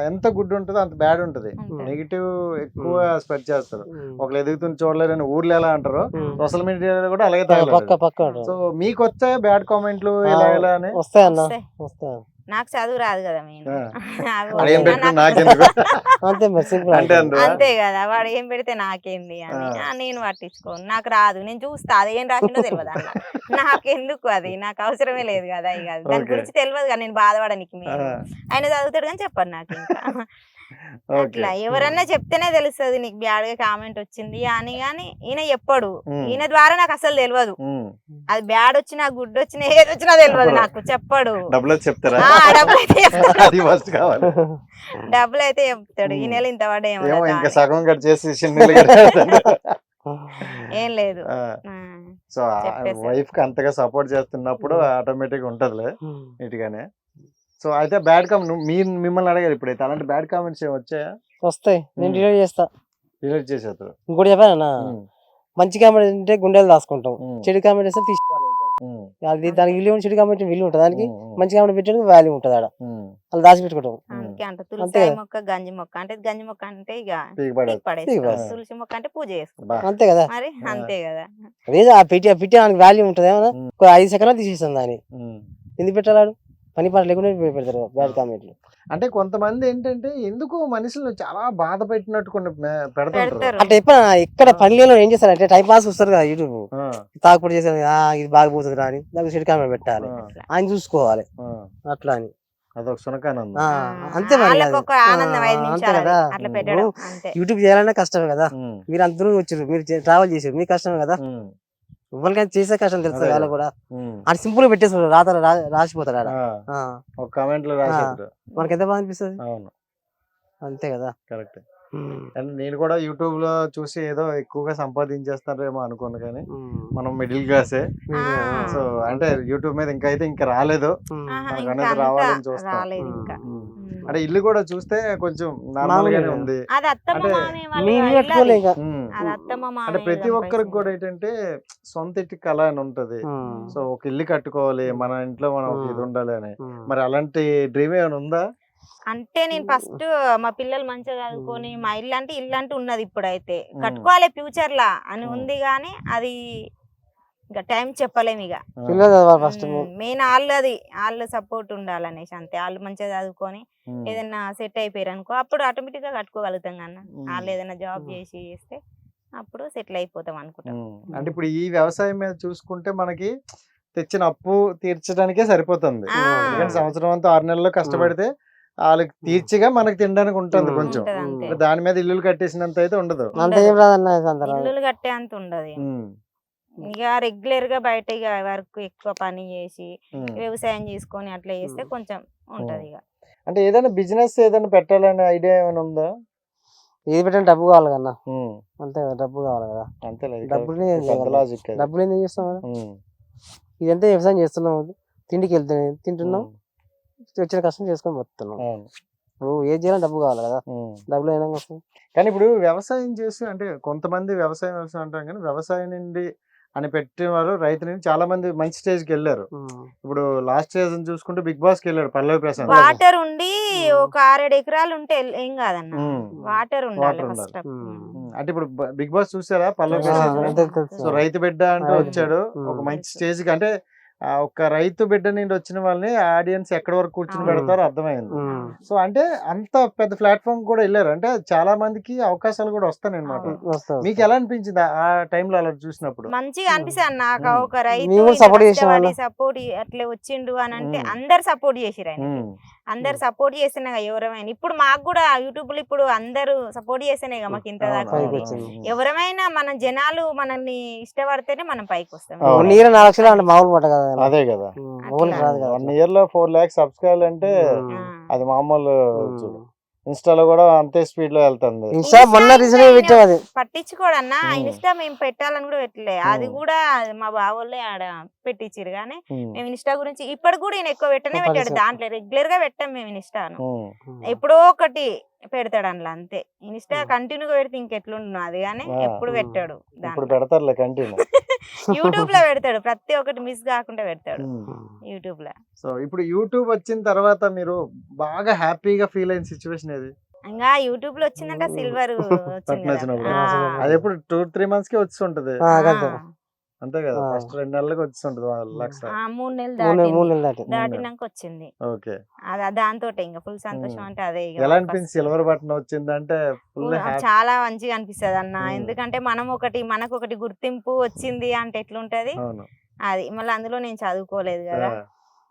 ఎంత గుడ్ ఉంటుందో అంత బ్యాడ్ ఉంటుంది. నెగిటివ్ ఎక్కువ స్ప్రెడ్ చేస్తారు. ఒకళ్ళు ఎదుగుతుంది చూడలేరని ఊర్లో ఎలా అంటారు, సోషల్ మీడియాలో కూడా అలాగే తగలరు. సో మీకు వచ్చాయి బ్యాడ్ కామెంట్లు ఇలా ఇలా అని? వస్తాయన్న, వస్తాయి. నాకు చదువు రాదు కదా మెయిన్. అంతే కదా, వాడు ఏం పెడితే నాకేంది అని నేను పట్టించుకోను. నాకు రాదు, నేను చూస్తా అదేం రాసిందో తెలియదు అన్న. నాకెందుకు అది, నాకు అవసరమే లేదు కదా. ఇక దాని గురించి తెలియదు కదా, నేను బాధపడనికి. మీరు ఆయన చదువుతాడు కానీ చెప్పండి నాకు. ఇంకా అట్లా ఎవరన్నా చెప్తేనే తెలుస్తుంది నీకు బ్యాడ్ గా కామెంట్ వచ్చింది అని. కానీ ఈయన చెప్పడు, ఈయన ద్వారా నాకు అసలు తెలియదు. అది బ్యాడ్ వచ్చినా గుడ్ వచ్చినా ఏది వచ్చినా తెలియదు నాకు, చెప్పడు. డబ్బులు చెప్తారా? డబ్బులు అయితే చెప్తాడు. ఈ నెల ఇంత పడేమో ఏం లేదు. సో వైఫ్ కి అంతగా సపోర్ట్ చేస్తున్నప్పుడు ఆటోమేటిక్ ఉంటదిలే నీట్గానే. సో అయితే బ్యాడ్ కామెంట్ మిమ్మల్ని అడగారు ఇప్పుడైతే, అలాంటి బ్యాడ్ కామెంట్స్ ఏమి వచ్చాయా? వస్తాయి, నేను డిలీట్ చేస్తా. డిలీట్ చేసేస్తారు. ఇంకోటి చెప్పానన్నా, మంచి కామెంట్ అంటే గుండెలు దాచుకుంటాం, చెడు కామెంట్ వేస్తే తీసుకోవాలి. అది దానికి విలువ, చెడు కామెంట్ విలువ ఉంటుంది, దానికి మంచి కామెంట్ పెట్టడానికి వాల్యూ ఉంటుంది. ఆడ వాళ్ళు దాచిపెట్టుకుంటాం. తులసి మొక్క, గంజి మొక్క అంటే గంజి మొక్క అంటే ఇక తులసి మొక్క అంటే పూజ చేసుకుంటాం. అంతే కదా, మరి అంతే కదా. అదే ఆ పెట్టి దానికి వాల్యూ ఉంటుంది. ఏమన్నా 5 సెకండ్లు తీసేస్తాం దాన్ని. ఎందుకు పెట్టాడు? పని పాట లేకుండా పెడతారు బ్యాడ్ కామెంట్లు. అంటే కొంతమంది ఏంటంటే ఎందుకు మనుషులు చాలా బాధ పెట్టినట్టు కొన్ని పెడతారు. అంటే ఇక్కడ పనిలో ఏం చేస్తారు అంటే టైం పాస్ వస్తారు కదా యూట్యూబ్, తాగుపడి చేస్తారు, ఇది బాగా పోతుంది అని దానికి చెడు కామెంట్ పెట్టాలి, ఆయన చూసుకోవాలి అట్లా అని. అదొక సునకానందం. అంతే మరి, అంతే కదా. యూట్యూబ్ చేయాలన్నా కష్టమే కదా. మీరు అందరూ వచ్చారు, మీరు ట్రావెల్ చేసారు, మీకు కష్టమే కదా. ఎవరికైనా చేసే కష్టం తెలుసు వాళ్ళు కూడా. అది సింపుల్ గా పెట్టేస్తారు, రాసిపోతాడు ఒక కామెంట్ లో రాసేస్తారు. మనకి ఎంత బాగా అనిపిస్తుంది. అంతే కదా, కరెక్ట్. నేను కూడా యూట్యూబ్ లో చూసి ఏదో ఎక్కువగా సంపాదించేస్తారేమో అనుకోను, కానీ మనం మిడిల్ క్లాసే. సో అంటే యూట్యూబ్ మీద ఇంకా రాలేదు, అనేది రావాలని చూస్తాం. అంటే ఇల్లు కూడా చూస్తే కొంచెం నార్మల్ గానే ఉంది. అంటే ప్రతి ఒక్కరికి కూడా ఏంటంటే సొంత ఇంటి కళ అని ఉంటది. సో ఒక ఇల్లు కట్టుకోవాలి, మన ఇంట్లో మనం ఇది ఉండాలి అని. మరి అలాంటి డ్రీమ్ ఏమైనా ఉందా? అంటే నేను ఫస్ట్ మా పిల్లలు మంచిగా చదువుకొని మా ఇల్లు అంటే ఉన్నది, ఇప్పుడైతే కట్టుకోవాలి ఫ్యూచర్ లా అని ఉంది. కానీ అది ఇంకా టైం చెప్పలేము. ఇక మెయిన్ వాళ్ళ సపోర్ట్ ఉండాలనేసి అంతే. వాళ్ళు మంచిగా చదువుకొని ఏదైనా సెట్ అయిపోయారు అనుకో, అప్పుడు ఆటోమేటిక్ గా కట్టుకోగలుగుతాం. కన్నా వాళ్ళు ఏదైనా జాబ్ చేస్తే అప్పుడు సెటిల్ అయిపోతాం అనుకుంటాం. అంటే ఇప్పుడు ఈ వ్యవసాయం మీద చూసుకుంటే మనకి తెచ్చిన అప్పు తీర్చడానికే సరిపోతుంది. ఆ. ఎందుకంటే సంవత్సరం అంతా 6 నెలల్లో కష్టపడితే వాళ్ళకి తీర్చిగా మనకి తినడానికి ఉంటుంది కొంచెం. ఉంటది అంతే. దాని మీద ఇల్లులు కట్టేసినంత అయితే ఉండదు. అంత ఏం రాదన్న సందర్భం. ఇల్లులు కట్టే అంత ఉండదు. ఉమ్, ఇక రెగ్యులర్ గా బయట ఇక వర్క్ ఎక్కువ పని చేసి ఉమ్. వ్యవసాయం చేసుకొని అట్లా చేస్తే కొంచెం ఉంటది ఇక. అంటే ఏదైనా బిజినెస్ ఏదైనా పెట్టాలనే ఐడియా ఏమైనా ఉందా? ఏది పెట్టిన డబ్బు కావాలి కన్నా, ఉమ్, అంతే కదా, డబ్బు కావాలి కదా. అంతేలేదు. డబ్బులు ఏం పెద్ద చేయాలి? లాజిక్ అది. డబ్బులు ఏం చేస్తాం మనం? ఉమ్, ఇదంతా వ్యవసాయం చేస్తున్నాం, తిండికి వెళ్తున్నాం, తింటున్నాం, ఉమ్, వచ్చిన కష్టం చేసుకొని బతున్నాం. అవును. ఇప్పుడు ఏది చేయాలి డబ్బు కావాలి కదా, ఉమ్. డబ్బులు అయినా వస్తుంది. కానీ ఇప్పుడు వ్యవసాయం చేసి అంటే కొంతమంది వ్యవసాయం అంటాం కానీ వ్యవసాయం నుండి అని పెట్టేవారు రైతు నుండి చాలా మంది మంచి స్టేజ్ కి వెళ్ళారు. ఇప్పుడు లాస్ట్ సీజన్ చూసుకుంటే బిగ్ బాస్ కి వెళ్ళాడు పల్లవి ప్రశాంత్. వాటర్ ఉండి ఒక 6-7 ఎకరాలు ఉంటే ఏం కాదన్న. ఉమ్. వాటర్ ఉండాలి వాటర్ ఫస్ట్. అంటే ఇప్పుడు బిగ్ బాస్ చూసారా పల్లవి చూసాను. ప్రశాంత్? తెలుసు. సో రైతు బిడ్డ అంటూ రైతు వచ్చాడు బిడ్డ. ఒక మంచి స్టేజ్ కి. అంటే ఒక రైతు బిడ్డ నుండి వచ్చిన వాళ్ళని ఆడియన్స్ ఎక్కడి వరకు కూర్చుని అవును. పెడతారో అర్థమైంది. సో అంటే అంత పెద్ద ప్లాట్ఫామ్ కూడా వెళ్ళారు. అంటే చాలా మందికి అవకాశాలు కూడా వస్తాయి అన్నమాట. వస్తాం. మీకు ఎలా అనిపించింది ఆ టైంలో అలా చూసినప్పుడు? మంచిగా అనిపిస్తుంది నాకు. ఉమ్. ఒక రైతు మేము కూడా support చేసాం అన్న. సపోర్ట్ అట్లా వచ్చిండు అని అంటే ఉమ్. అందరు సపోర్ట్ చేసిరు ఆయన. ఉమ్, అందరు సపోర్ట్ చేసినా ఎవరమైనా ఇప్పుడు మాకు కూడా యూట్యూబ్ లో ఇప్పుడు అందరూ సపోర్ట్ చేస్తేనే మాకు ఇంత అవును, దాకా పైకి అవును, ఉంది. వచ్చింది. అవును. ఎవరమైనా మన జనాలు మనల్ని ఇష్టపడితేనే మనం పైకి వస్తాం. అవును. 1 year 4 లక్షలు అంటే మామూలు పట్ట కదా. అదే కదా, మామూలు రాదు కదా. 1 year లో 4 lakhs సబ్స్క్రైబ్ అంటే ఆ. అది మామూలు చూడు. ఇన్స్టాలో కూడా అంతే స్పీడ్ లో వెళ్తుంది. ఇన్స్టా మొన్న రీసెంట్ గా పెట్టాం అది. పట్టించుకోడన్నా ఉమ్. ఇన్స్టా మేము పెట్టాలని కూడా పెట్టలే. అది ఉమ్. కూడా మా బావోళ్ళే ఆడ పెట్టించిరు కానీ ఉమ్, మేము ఇన్స్టా గురించి ఇప్పటి కూడా ఈయన ఎక్కువ పెట్టనే పెట్టాడు. పట్టించుకో. దాంట్లో రెగ్యులర్ గా పెట్టాం మేము ఇన్స్టాను. ఉమ్, ఎప్పుడో ఒకటి పెడతాడు అందులో అంతే. ఇన్స్టా ఉమ్. కంటిన్యూగా పెడితే ఇంకెట్లుండు అది కానీ ఆ. ఎప్పుడు పెట్టాడు. ఇప్పుడు దాంట్లో పెడతారులే కంటిన్యూ. యూట్యూబ్ లో పెడతాడు, ప్రతి ఒక్కటి మిస్ కాకుండా పెడతాడు యూట్యూబ్ లో. సో ఇప్పుడు యూట్యూబ్ వచ్చిన తర్వాత మీరు బాగా హ్యాపీగా ఫీల్ అయిన సిచ్యువేషన్ ఏది? ఇంకా యూట్యూబ్ లో వచ్చిందంటే సిల్వర్ వచ్చింది బటన్ వచ్చినప్పుడు. కదా. అది ఎప్పుడు 2-3 months కి వస్తుంటది ఆ, ఆ, అంతే. అంతే కదా. ఆ. ఫస్ట్ 2 నెలలకు వస్తుంటది 1 లక్ష. 3 నెలలు 3 నెలలు దాటింది. దాటి. దాటినాక వచ్చింది. ఓకే. అది దాంతో ఇంకా ఫుల్ సంతోషం అంటే అదే ఇక. ఎలా అనిపించింది సిల్వర్ బటన్ వచ్చిందంటే? Full happy. చాలా మంచిగా అనిపిస్తుంది అన్న. ఉమ్. ఎందుకంటే మనకు ఒకటి గుర్తింపు వచ్చింది అంటే ఎట్లుంటది అవును. అది. మళ్ళీ అందులో నేను చదువుకోలేదు కదా,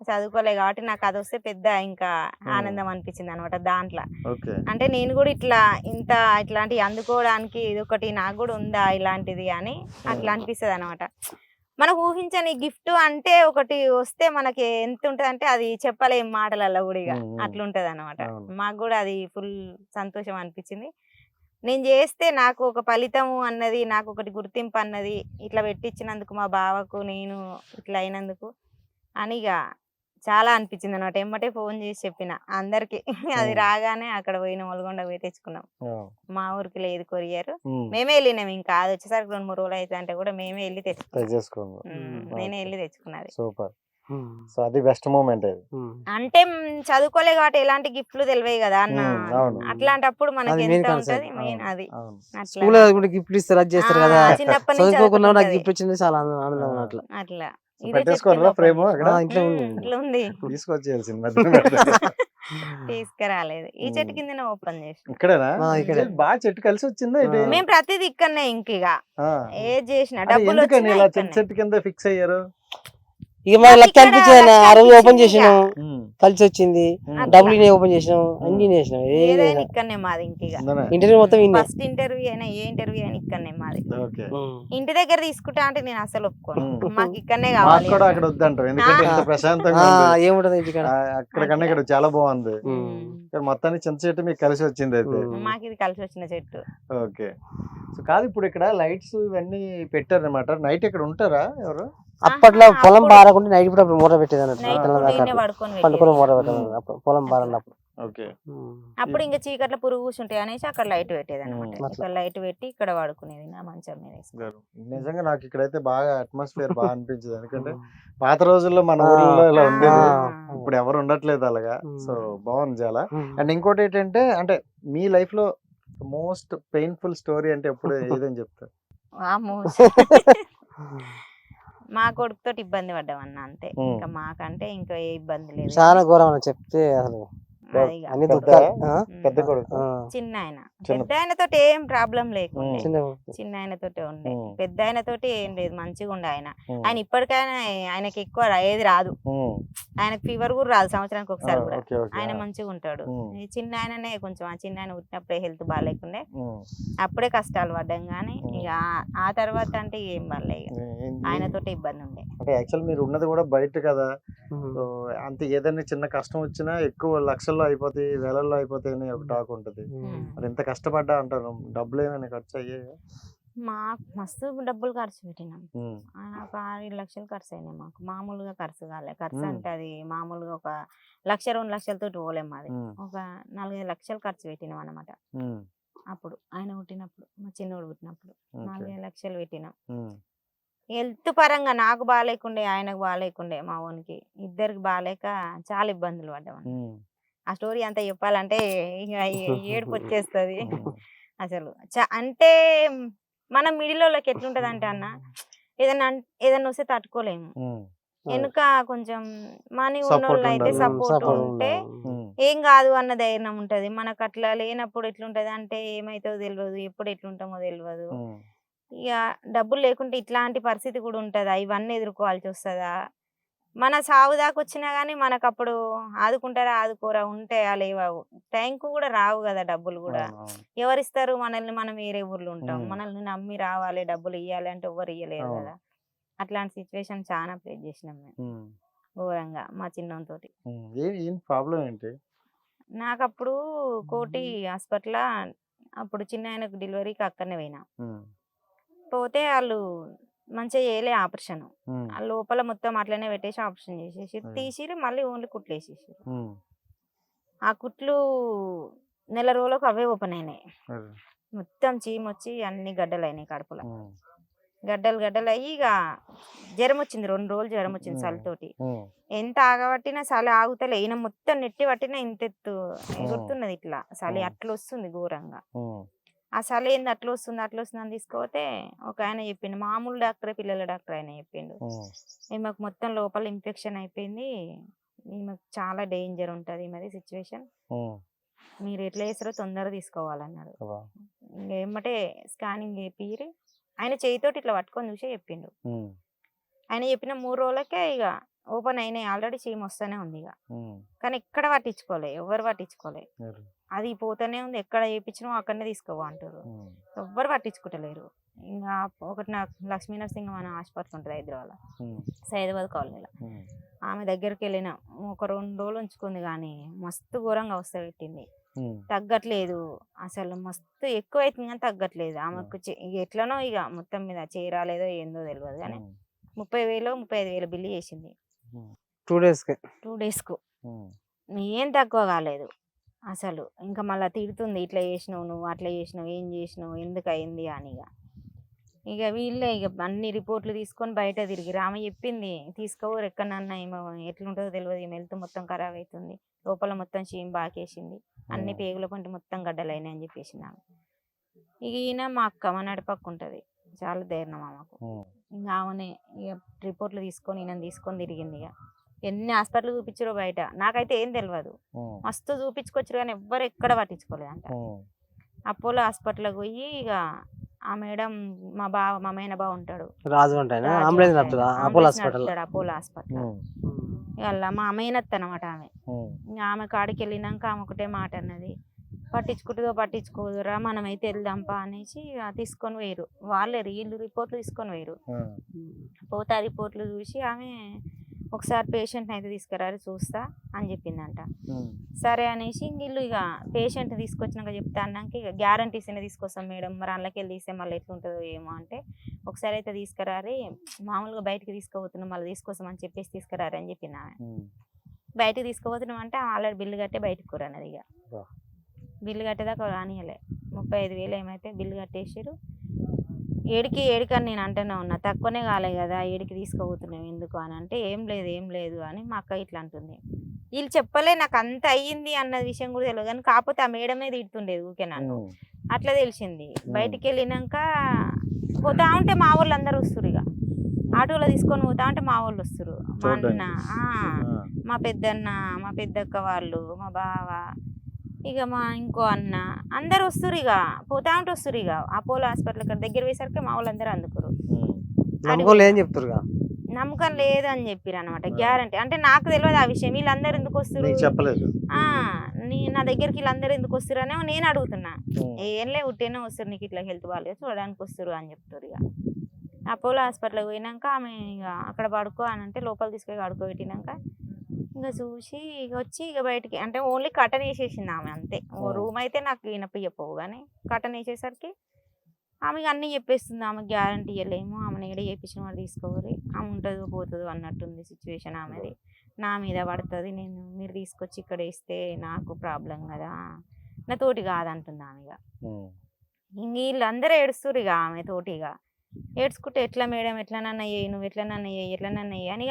చదువుకోలేదు కాబట్టి నాకు అది వస్తే పెద్ద ఇంకా ఆనందం అనిపించింది అనమాట దాంట్లో. ఓకే. అంటే నేను కూడా ఇట్లాంటివి అందుకోవడానికి ఇది ఒకటి నాకు కూడా ఉందా ఇలాంటిది అని అట్లా అనిపిస్తుంది అనమాట. మనకు ఊహించని గిఫ్ట్ అంటే ఒకటి వస్తే మనకి ఎంత ఉంటది అంటే అది చెప్పలేం మాటలలో కూడా ఇక అట్లుంటది అనమాట. అవును. మాకు కూడా అది ఫుల్ సంతోషం అనిపించింది. నేను చేస్తే నాకు ఒక ఫలితము అన్నది, నాకు ఒకటి గుర్తింపు అన్నది ఇట్లా పెట్టించినందుకు మా బావకు నేను ఇట్లా అయినందుకు అని ఇక చాలా అనిపించింది అనమాట. ఎమ్మటే ఫోన్ చేసి చెప్పిన అందరికి. అది రాగానే అక్కడ పోయిన ఒల్గొండ పోయి తెచ్చుకున్నాం. మా ఊరికి లేదు కొరియర్, మేమే వెళ్ళినాం. ఇంకా అది వచ్చేసరికి 2-3 రోజులు అయితే అంటే కూడా మేమే వెళ్ళి తెచ్చుకున్నాం. నేనే వెళ్ళి తెచ్చుకున్నది. సూపర్. సో అది బెస్ట్ మూమెంట్ అది. అంటే చదువుకోలే కాబట్టి ఎలాంటి గిఫ్ట్లు తెలివే కదా అన్న. అవును. అట్లాంటప్పుడు మనకి అది ఎంత main ఉంటది concept. మెయిన్ అది. అవును. అట్లా స్కూల్ కూడా గిఫ్ట్ ఇస్తారు, అది చేస్తారు కదా. చిన్నప్పటి నుంచి చదువుకోకుండా నాకు చదువుకుంటది. గిఫ్ట్ వచ్చింది చాలా ఆనందం అట్లా. అట్లా సో ఇదే పెట్టేసుకోరా చెప్పింది ఫ్రేమ్ ఒకటి. అక్కడ? ఇంట్లో ఉంది. ఇట్లా ఉంది. తీసుకొచ్చేయాల్సింది. తీసుకురాలేదు. ఈ చెట్టు కిందనే ఓపెన్ చేసి ఇక్కడేనా? ఇక్కడే. బాగా చెట్టు కలిసి వచ్చిందా ఇది? మేము ప్రతిది ఇక్కడనే ఇంక ఇక ఏది చేసిన అంటే డబ్బులు ఎందుకని ఇలా వచ్చినా చిన్న చెట్టు కింద ఫిక్స్ అయ్యారు? ఇక మన లెక్క ఇక్కడ అనిపించింది అన్న. ఆ రోజు లెక్క ఓపెన్ అనిపించింది చేసినాం, కలిసి వచ్చింది. డబ్బులు ఓపెన్ చేసినాం, అన్ని చేసినాం. ఏదైనా ఇక్కడనే మాది ఇంక ఇక. ఉందనా? ఇంటర్వ్యూ మొత్తం ఇన్నే. ఫస్ట్ ఇంటర్వ్యూ అయినా ఏ ఇంటర్వ్యూ అయినా ఇక్కడనే మాది. ఓకే. ఇంటి దగ్గర తీసుకుంటా అంటే నేను అసలు ఒప్పుకోను. ఉమ్. మాకు ఇక్కడనే మాకు కావాలి. కూడా అక్కడ వద్దంటాం, ఎందుకంటే ఇంత ప్రశాంతంగా ఆ, ఉంది. ఏముంటది ఇంటికాడ. అక్కడ కన్నా ఇక్కడ చాలా బాగుంది. ఉమ్. ఇక్కడ మొత్తానికి చింత చెట్టు మీకు కలిసి వచ్చింది అయితే. మాకు ఇది కలిసి వచ్చిన చెట్టు. ఓకే. సో కాదు, ఇప్పుడు ఇక్కడ లైట్స్ ఇవన్నీ పెట్టారనమాట. నైట్ ఇక్కడ ఉంటారా ఎవరు? అప్పట్లో ఆహా, పొలం అప్పుడు బారకుండా నైట్ పూట మూట పెట్టేది అన్నట్టు. నైట్ తెల్లం పూట దాకా ఈయనే పడుకొని పండుకొని పెట్టేది. మూట పెట్టేది. అప్పుడు పొలం బారన్నప్పుడు. ఓకే. అప్పుడు ఇంకా చీకట్లో పురుగు కూర్చుంటాయి అనేసి అక్కడ లైట్ పెట్టేది అనమాట. అట్లా. ఇక్కడ లైట్ పెట్టి ఇక్కడ పడుకునేది నా మంచం మీద వేసుకొని. నిజంగా నాకు ఇక్కడైతే బాగా అట్మాస్ఫియర్ బాగా అనిపించింది. ఎందుకంటే పాత రోజుల్లో మన ఊర్లో ఇలా ఆ. ఉండేది, ఆ. ఇప్పుడు ఎవరు ఉండట్లేదు అలాగా. సో బాగుంది చాలా. ఉమ్. అండ్ ఇంకోటి ఏంటంటే, అంటే మీ లైఫ్ లో మోస్ట్ పెయిన్ఫుల్ స్టోరీ అంటే ఎప్పుడు ఏదని చెప్తారు? వామ్మో. మా కొడుకుతో ఇబ్బంది పడ్డామన్న అంతే. ఉమ్. ఇంకా మాకంటే ఇంకా ఏ ఇబ్బంది లేదు. చాలా ఘోరం అని చెప్తే అసలు అది ఇక. అన్ని పెద్ద- దుఃఖాలు పెద్ద కొడుకు చిన్న ఆయన చిన్న- పెద్ద ఆయనతోటి ఏం ప్రాబ్లం లేకుండే చిన్న చిన్న ఆయనతోటి ఉండే ఉమ్. పెద్ద ఆయనతోటి ఏం లేదు మంచిగా ఉండే ఆయన ఉమ్. ఆయన ఇప్పటికైనా ఆయనకి ఎక్కువ ఏది రాదు ఉమ్. ఆయనకు ఫీవర్ కూడా రాదు సంవత్సరానికి ఒకసారి కూడా ఓకే ఓకే ఆయన మంచిగా ఉంటాడు ఉమ్. ఈ చిన్న ఆయననే కొంచెం ఆ చిన్న ఆయన పుట్టినప్పుడే హెల్త్ బాగాలేకుండే ఉమ్. అప్పుడే కష్టాలు పడ్డాం కానీ ఇక ఆ తర్వాత అంటే ఏం పడలే ఇక ఆయనతోటి ఇబ్బంది ఉండే అంటే యాక్చువల్ మీరు ఉన్నది కూడా బయట కదా, ఉమ్. సో అంత ఏదైనా చిన్న కష్టం వచ్చినా ఎక్కువ లక్షల్లో అయిపోతాయి, వేలల్లో అయిపోతాయి అని ఒక టాక్ ఉంటుంది. ఉమ్. మరి ఎంత కష్టపడ్డా అంటారు, డబ్బులు ఏమైనా ఖర్చు అయ్యాయి? మాకు మస్తు డబ్బులు ఖర్చు పెట్టినాం ఒక 6 లక్షలు ఖర్చు అయినాయి మాకు మామూలుగా ఖర్చు కాలే ఖర్చు మ్మ్. అంటే అది మామూలుగా ఒక 1,00,000 2 లక్షలతో పోలేము అది ఒక 4-5 లక్షలు ఖర్చు పెట్టినాం అనమాట అప్పుడు ఆయన పుట్టినప్పుడు మా చిన్నోడు పుట్టినప్పుడు 4-5 లక్షలు పెట్టినాం హెల్త్ పరంగా నాకు బాగాలేకుండే ఆయనకు బాగాలేకుండే మా ఓనికి ఇద్దరికి బాగాలేక చాలా ఇబ్బందులు పడ్డాం ఆ స్టోరీ అంతా చెప్పాలంటే ఇక ఏడుపు వచ్చేస్తుంది అసలు అంటే మనం మిడిల్లోకి ఎట్లుంటది అంటే అన్న ఏదైనా వస్తే తట్టుకోలేము వెనుక కొంచెం మనీ ఉన్నోళ్ళు అయితే సపోర్ట్ ఉంటే ఏం కాదు అన్న ధైర్యం ఉంటది మనకు అట్లా లేనప్పుడు ఎట్లుంటది అంటే ఏమైతుందో తెలియదు ఎప్పుడు ఎట్లుంటామో తెలియదు ఇక డబ్బులు లేకుంటే ఇట్లాంటి పరిస్థితి కూడా ఉంటదా ఇవన్నీ ఎదుర్కోవాల్సి వస్తుందా మన సాగు దాకా వచ్చినా గానీ మనకు అప్పుడు ఆదుకుంటారా ఆదుకోరా ఉంటే లేవు టైంకు కూడా రావు కదా డబ్బులు కూడా ఎవరిస్తారు మనల్ని మనం వేరే ఊర్లో ఉంటాం మనల్ని నమ్మి రావాలి డబ్బులు ఇవ్వాలి అంటే ఎవరు ఇవ్వలేరు కదా అట్లాంటి సిచ్యువేషన్ చాలా ఫేస్ చేసినాం మేము ఘోరంగా మా చిన్నంతోటి ప్రాబ్లం ఏంటి నాకు అప్పుడు కోటి హాస్పిటల్ అప్పుడు చిన్న ఆయనకు డెలివరీకి అక్కడనే పోయినా పోతే వాళ్ళు మంచిగా చేయలే ఆపరేషన్ ఆ లోపల మొత్తం అట్లనే పెట్టేసి ఆపరేషన్ చేసేసి తీసిరు మళ్ళీ ఓన్లీ కుట్లు వేసేసారు ఆ కుట్లు నెల రోజులకు అవే ఓపెన్ అయినాయి మొత్తం చీమొచ్చి అన్ని గడ్డలు అయినాయి కడుపులో గడ్డలు అయ్యి ఇక జ్వరం వచ్చింది 2 రోజులు జ్వరం వచ్చింది చలితోటి ఎంత ఆగబట్టినా చలి ఆగుతలే ఈయన మొత్తం నెట్టి పట్టినా ఇంత ఎత్తు ఎగురుతున్నది ఇట్లా చలి అట్లా వస్తుంది ఘోరంగా ఆ చలి ఏంది అట్లా వస్తుంది అని తీసుకోతే ఒక ఆయన చెప్పిండు మామూలు డాక్టర్ పిల్లల డాక్టర్ ఆయన చెప్పిండు ఈమెకు మొత్తం లోపల ఇన్ఫెక్షన్ అయిపోయింది ఈమెకు చాలా డేంజర్ ఉంటుంది ఈమెది సిచ్యువేషన్ మీరు ఎట్లా చేస్తారో తొందరగా తీసుకోవాలన్నాడు ఏమంటే స్కానింగ్ చేపిరి ఆయన చేయితోటి ఇట్లా పట్టుకొని చూసే చెప్పిండు ఆయన చెప్పిన 3 రోజులకే ఇక ఓపెన్ అయినాయి ఆల్రెడీ చీమ వస్తూనే ఉంది ఇక కానీ ఎక్కడ పట్టించుకోలే ఎవరు పట్టించుకోలే అది పోతూనే ఉంది ఎక్కడ చేయించినా అక్కడనే తీసుకోవా అంటారు ఎవ్వరు పట్టించుకుంటలేరు ఇంకా ఒకటి నాకు లక్ష్మీ నరసింహ మన హాస్పిటల్ ఉంటుంది హైదరాబాద్ కాలనీలో ఆమె దగ్గరికి వెళ్ళిన ఒక 2 రోజులు ఉంచుకుంది కానీ మస్తు ఘోరంగా అవస్థ పెట్టింది తగ్గట్లేదు అసలు మస్తు ఎక్కువ అవుతుంది కానీ తగ్గట్లేదు ఆమెకు ఎట్లనో ఇక మొత్తం మీద చేరాలేదో ఏందో తెలియదు కానీ 30,000-35,000 బిల్లు చేసింది 2 days కు ఏం తక్కువ కాలేదు అసలు ఇంకా మళ్ళీ తిడుతుంది ఇట్లా చేసినావు నువ్వు అట్లా చేసినావు ఏం చేసినావు ఎందుకు అయింది అని ఇక వీళ్ళే ఇక అన్ని రిపోర్ట్లు తీసుకొని బయట తిరిగి ఆమె చెప్పింది తీసుకోరు ఎక్కడన్నా ఏమో ఎట్లుంటుందో తెలియదు ఈమె హెల్త్ మొత్తం ఖరాబ్ అవుతుంది లోపల మొత్తం చీమ బాకేసింది అన్ని పేగుల పంటి మొత్తం గడ్డలైనాయి అని చెప్పేసింది ఆమె ఇక ఈయన మా అక్క మా నడిపక్క ఉంటుంది చాలా ధైర్యం ఆమెకు ఇంకా ఆమెనే ఇక రిపోర్ట్లు తీసుకొని ఈయన తీసుకొని తిరిగింది ఇక ఎన్ని హాస్పిటల్ చూపించారో బయట నాకైతే ఏం తెలియదు మస్తు చూపించుకొచ్చారు కానీ ఎవ్వరు ఎక్కడ పట్టించుకోలేదంట అపోలో హాస్పిటల్కి పోయి ఇక ఆ మేడం మా మేన బావ ఉంటాడు అపోలో హాస్పిటల్ ఇక మా మేనత్త అనమాట ఆమె ఆమె కాడికి వెళ్ళినాక ఆమె ఒకటే మాట అన్నది పట్టించుకోదురా మనమైతే వెళ్దాంపా అనేసి తీసుకొని పోయారు వాళ్ళే రిపోర్ట్లు తీసుకొని పోయారు పోతే ఆ రిపోర్ట్లు చూసి ఆమె ఒకసారి పేషెంట్ని అయితే తీసుకురారు చూస్తా అని చెప్పిందంట సరే అనేసి వీళ్ళు ఇక పేషెంట్ తీసుకొచ్చినాక చెప్తా అన్నాక ఇక గ్యారంటీస్ అయినా తీసుకొస్తాం మేడం మరి అందులోకి వెళ్ళి తీస్తే మళ్ళీ ఎట్లుంటుందో ఏమో అంటే ఒకసారి అయితే తీసుకురారి మామూలుగా బయటకి తీసుకుపోతున్నాం మళ్ళీ తీసుకొస్తామని చెప్పేసి తీసుకురారు అని చెప్పింది ఆమె బయటకు తీసుకుపోతున్నాం అంటే ఆల్రెడీ బిల్లు కట్టే బయటకు కూరన్నది ఇక బిల్లు కట్టేదాకా రానియలే 35,000 ఏమైతే బిల్లు కట్టేసారు ఏడికని నేను అంటూనే ఉన్నా తక్కువనే కాలే కదా ఏడికి తీసుకుపోతున్నాం ఎందుకు అని అంటే ఏం లేదు అని మా అక్క ఇట్లా అంటుంది వీళ్ళు చెప్పలే నాకు అంత అయ్యింది అన్న విషయం కూడా తెలియదు కానీ కాకపోతే ఆ మేడమే తిడుతుండేది ఊకే నన్ను అట్లా తెలిసింది బయటికి వెళ్ళినాక పోతా ఉంటే మా ఊళ్ళో అందరూ వస్తారు ఇక ఆటోలో తీసుకొని పోతా అంటే మా వాళ్ళు వస్తారు, మా అన్న, చూడ్డానికి. మా పెద్దన్న, మా పెద్దక్క వాళ్ళు, మా బావ, ఇక మా ఇంకో అన్న, అందరు వస్తారు. ఇక పోతా ఉంటే వస్తారు. ఇక అపోలో హాస్పిటల్ ఇక్కడ దగ్గర పోయేసరికి మా వాళ్ళు అందరూ అందుకురు. నమ్మకం ఏం చెప్తారు నమ్మకం లేదని చెప్పారు అనమాట, గ్యారంటీ. అంటే నాకు తెలియదు ఆ విషయం, వీళ్ళందరూ ఎందుకు వస్తారు, చెప్పలేదు. నా దగ్గరికి వీళ్ళందరూ ఎందుకు వస్తారు అని నేను అడుగుతున్నా. ఏం లే ఉట్టేనే వస్తారు, నీకు ఇట్లా హెల్త్ బాగాలేదు చూడడానికి వస్తారు అని చెప్తారు. ఇక అపోలో హాస్పిటల్కి పోయినాక ఆమె ఇక అక్కడ పడుకో అని అంటే లోపల తీసుకొని పడుకోబెట్టినాక ఇంకా చూసి ఇక వచ్చి ఇక బయటికి అంటే ఓన్లీ కటన్ వేసేసింది ఆమె, అంతే. రూమ్ అయితే నాకు వినపియపోవు కానీ కటన్ వేసేసరికి ఆమెకి అన్నీ చెప్పేస్తుంది. ఆమె గ్యారంటీ ఇవ్వలేము, ఆమెను ఏడ చేయించిన వాడు తీసుకోవాలి, ఆమె ఉంటుందో పోతుందో అన్నట్టుంది సిచ్యువేషన్ ఆమెది. నా మీద పడుతుంది, మీరు తీసుకొచ్చి ఇక్కడ వేస్తే నాకు ప్రాబ్లం కదా, నా తోటి కాదంటుంది ఆమె. ఇక వీళ్ళందరూ ఏడుస్తారు ఇక ఆమె తోటిగా ఏడ్చుకుంటే ఎట్లా మేడం ఎట్లనన్నా అయ్యి, నువ్వు ఎట్లనన్నా అయ్యి, ఎట్లనన్నా అయ్యి అని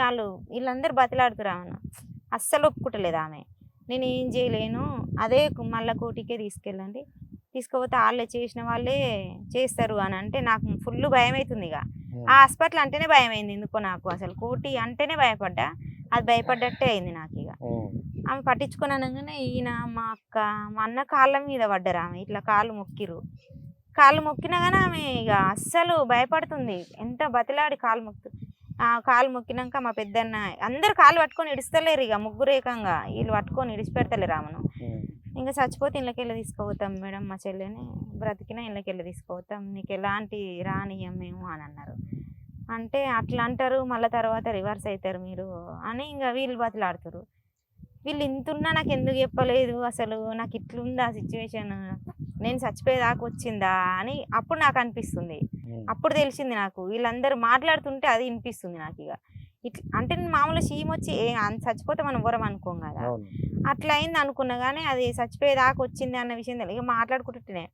వీళ్ళందరూ బతిలాడుతురు ఆమెను. అస్సలు ఒప్పుకుంటలేదు ఆమె. నేను ఏం చేయలేను, అదే మళ్ళీ కోటికే తీసుకెళ్ళండి, తీసుకుపోతే వాళ్ళే చేసిన వాళ్ళే చేస్తారు అని అంటే నాకు ఫుల్ భయం అవుతుంది. ఇక ఆ హాస్పిటల్ అంటేనే భయం అయింది ఎందుకో నాకు, అసలు కోటి అంటేనే భయపడ్డా, అది భయపడ్డట్టే అయింది నాకు. ఇక ఆమె పట్టించుకొని అనగానే ఈయన మా అక్క మా అన్న కాళ్ళ మీద పడ్డారు. ఆమె ఇట్లా కాళ్ళు మొక్కినా కానీ ఆమె ఇక అస్సలు భయపడుతుంది. ఎంత బతిలాడి కాళ్ళు మొక్కినాక మా పెద్దన్న అందరు కాళ్ళు పట్టుకొని ఇడుస్తలేరు. ఇక ముగ్గురు ఏకంగా వీళ్ళు పట్టుకొని ఇడిచిపెడతలేరు ఆమెను. ఇంకా చచ్చిపోతే ఇళ్ళకెళ్ళి తీసుకుపోతాం మేడం, మా చెల్లెని బ్రతికినా ఇళ్ళకెళ్ళి తీసుకుపోతాం, నీకు ఎలాంటి రానియం మేము అని అన్నారు. అంటే అట్లా అంటారు మళ్ళీ తర్వాత రివర్స్ అవుతారు మీరు అని ఇంకా వీళ్ళు బతిలాడుతారు. వీళ్ళు ఇంతున్నా నాకు ఎందుకు చెప్పలేదు, అసలు నాకు ఇట్లుందా సిచ్యువేషన్, నేను చచ్చిపోయేదాకా వచ్చిందా అని అప్పుడు నాకు అనిపిస్తుంది. అప్పుడు తెలిసింది నాకు, వీళ్ళందరూ మాట్లాడుతుంటే అది వినిపిస్తుంది నాకు. ఇక ఇట్లా అంటే నేను మామూలుగా చీమ వచ్చి చచ్చిపోతే మనం ఎవరం అనుకోం కదా, అట్లా అయింది అనుకున్నా కానీ అది చచ్చిపోయేదాకా వచ్చింది అన్న విషయం తెలియదు. ఇక మాట్లాడుకుంటుంటేనే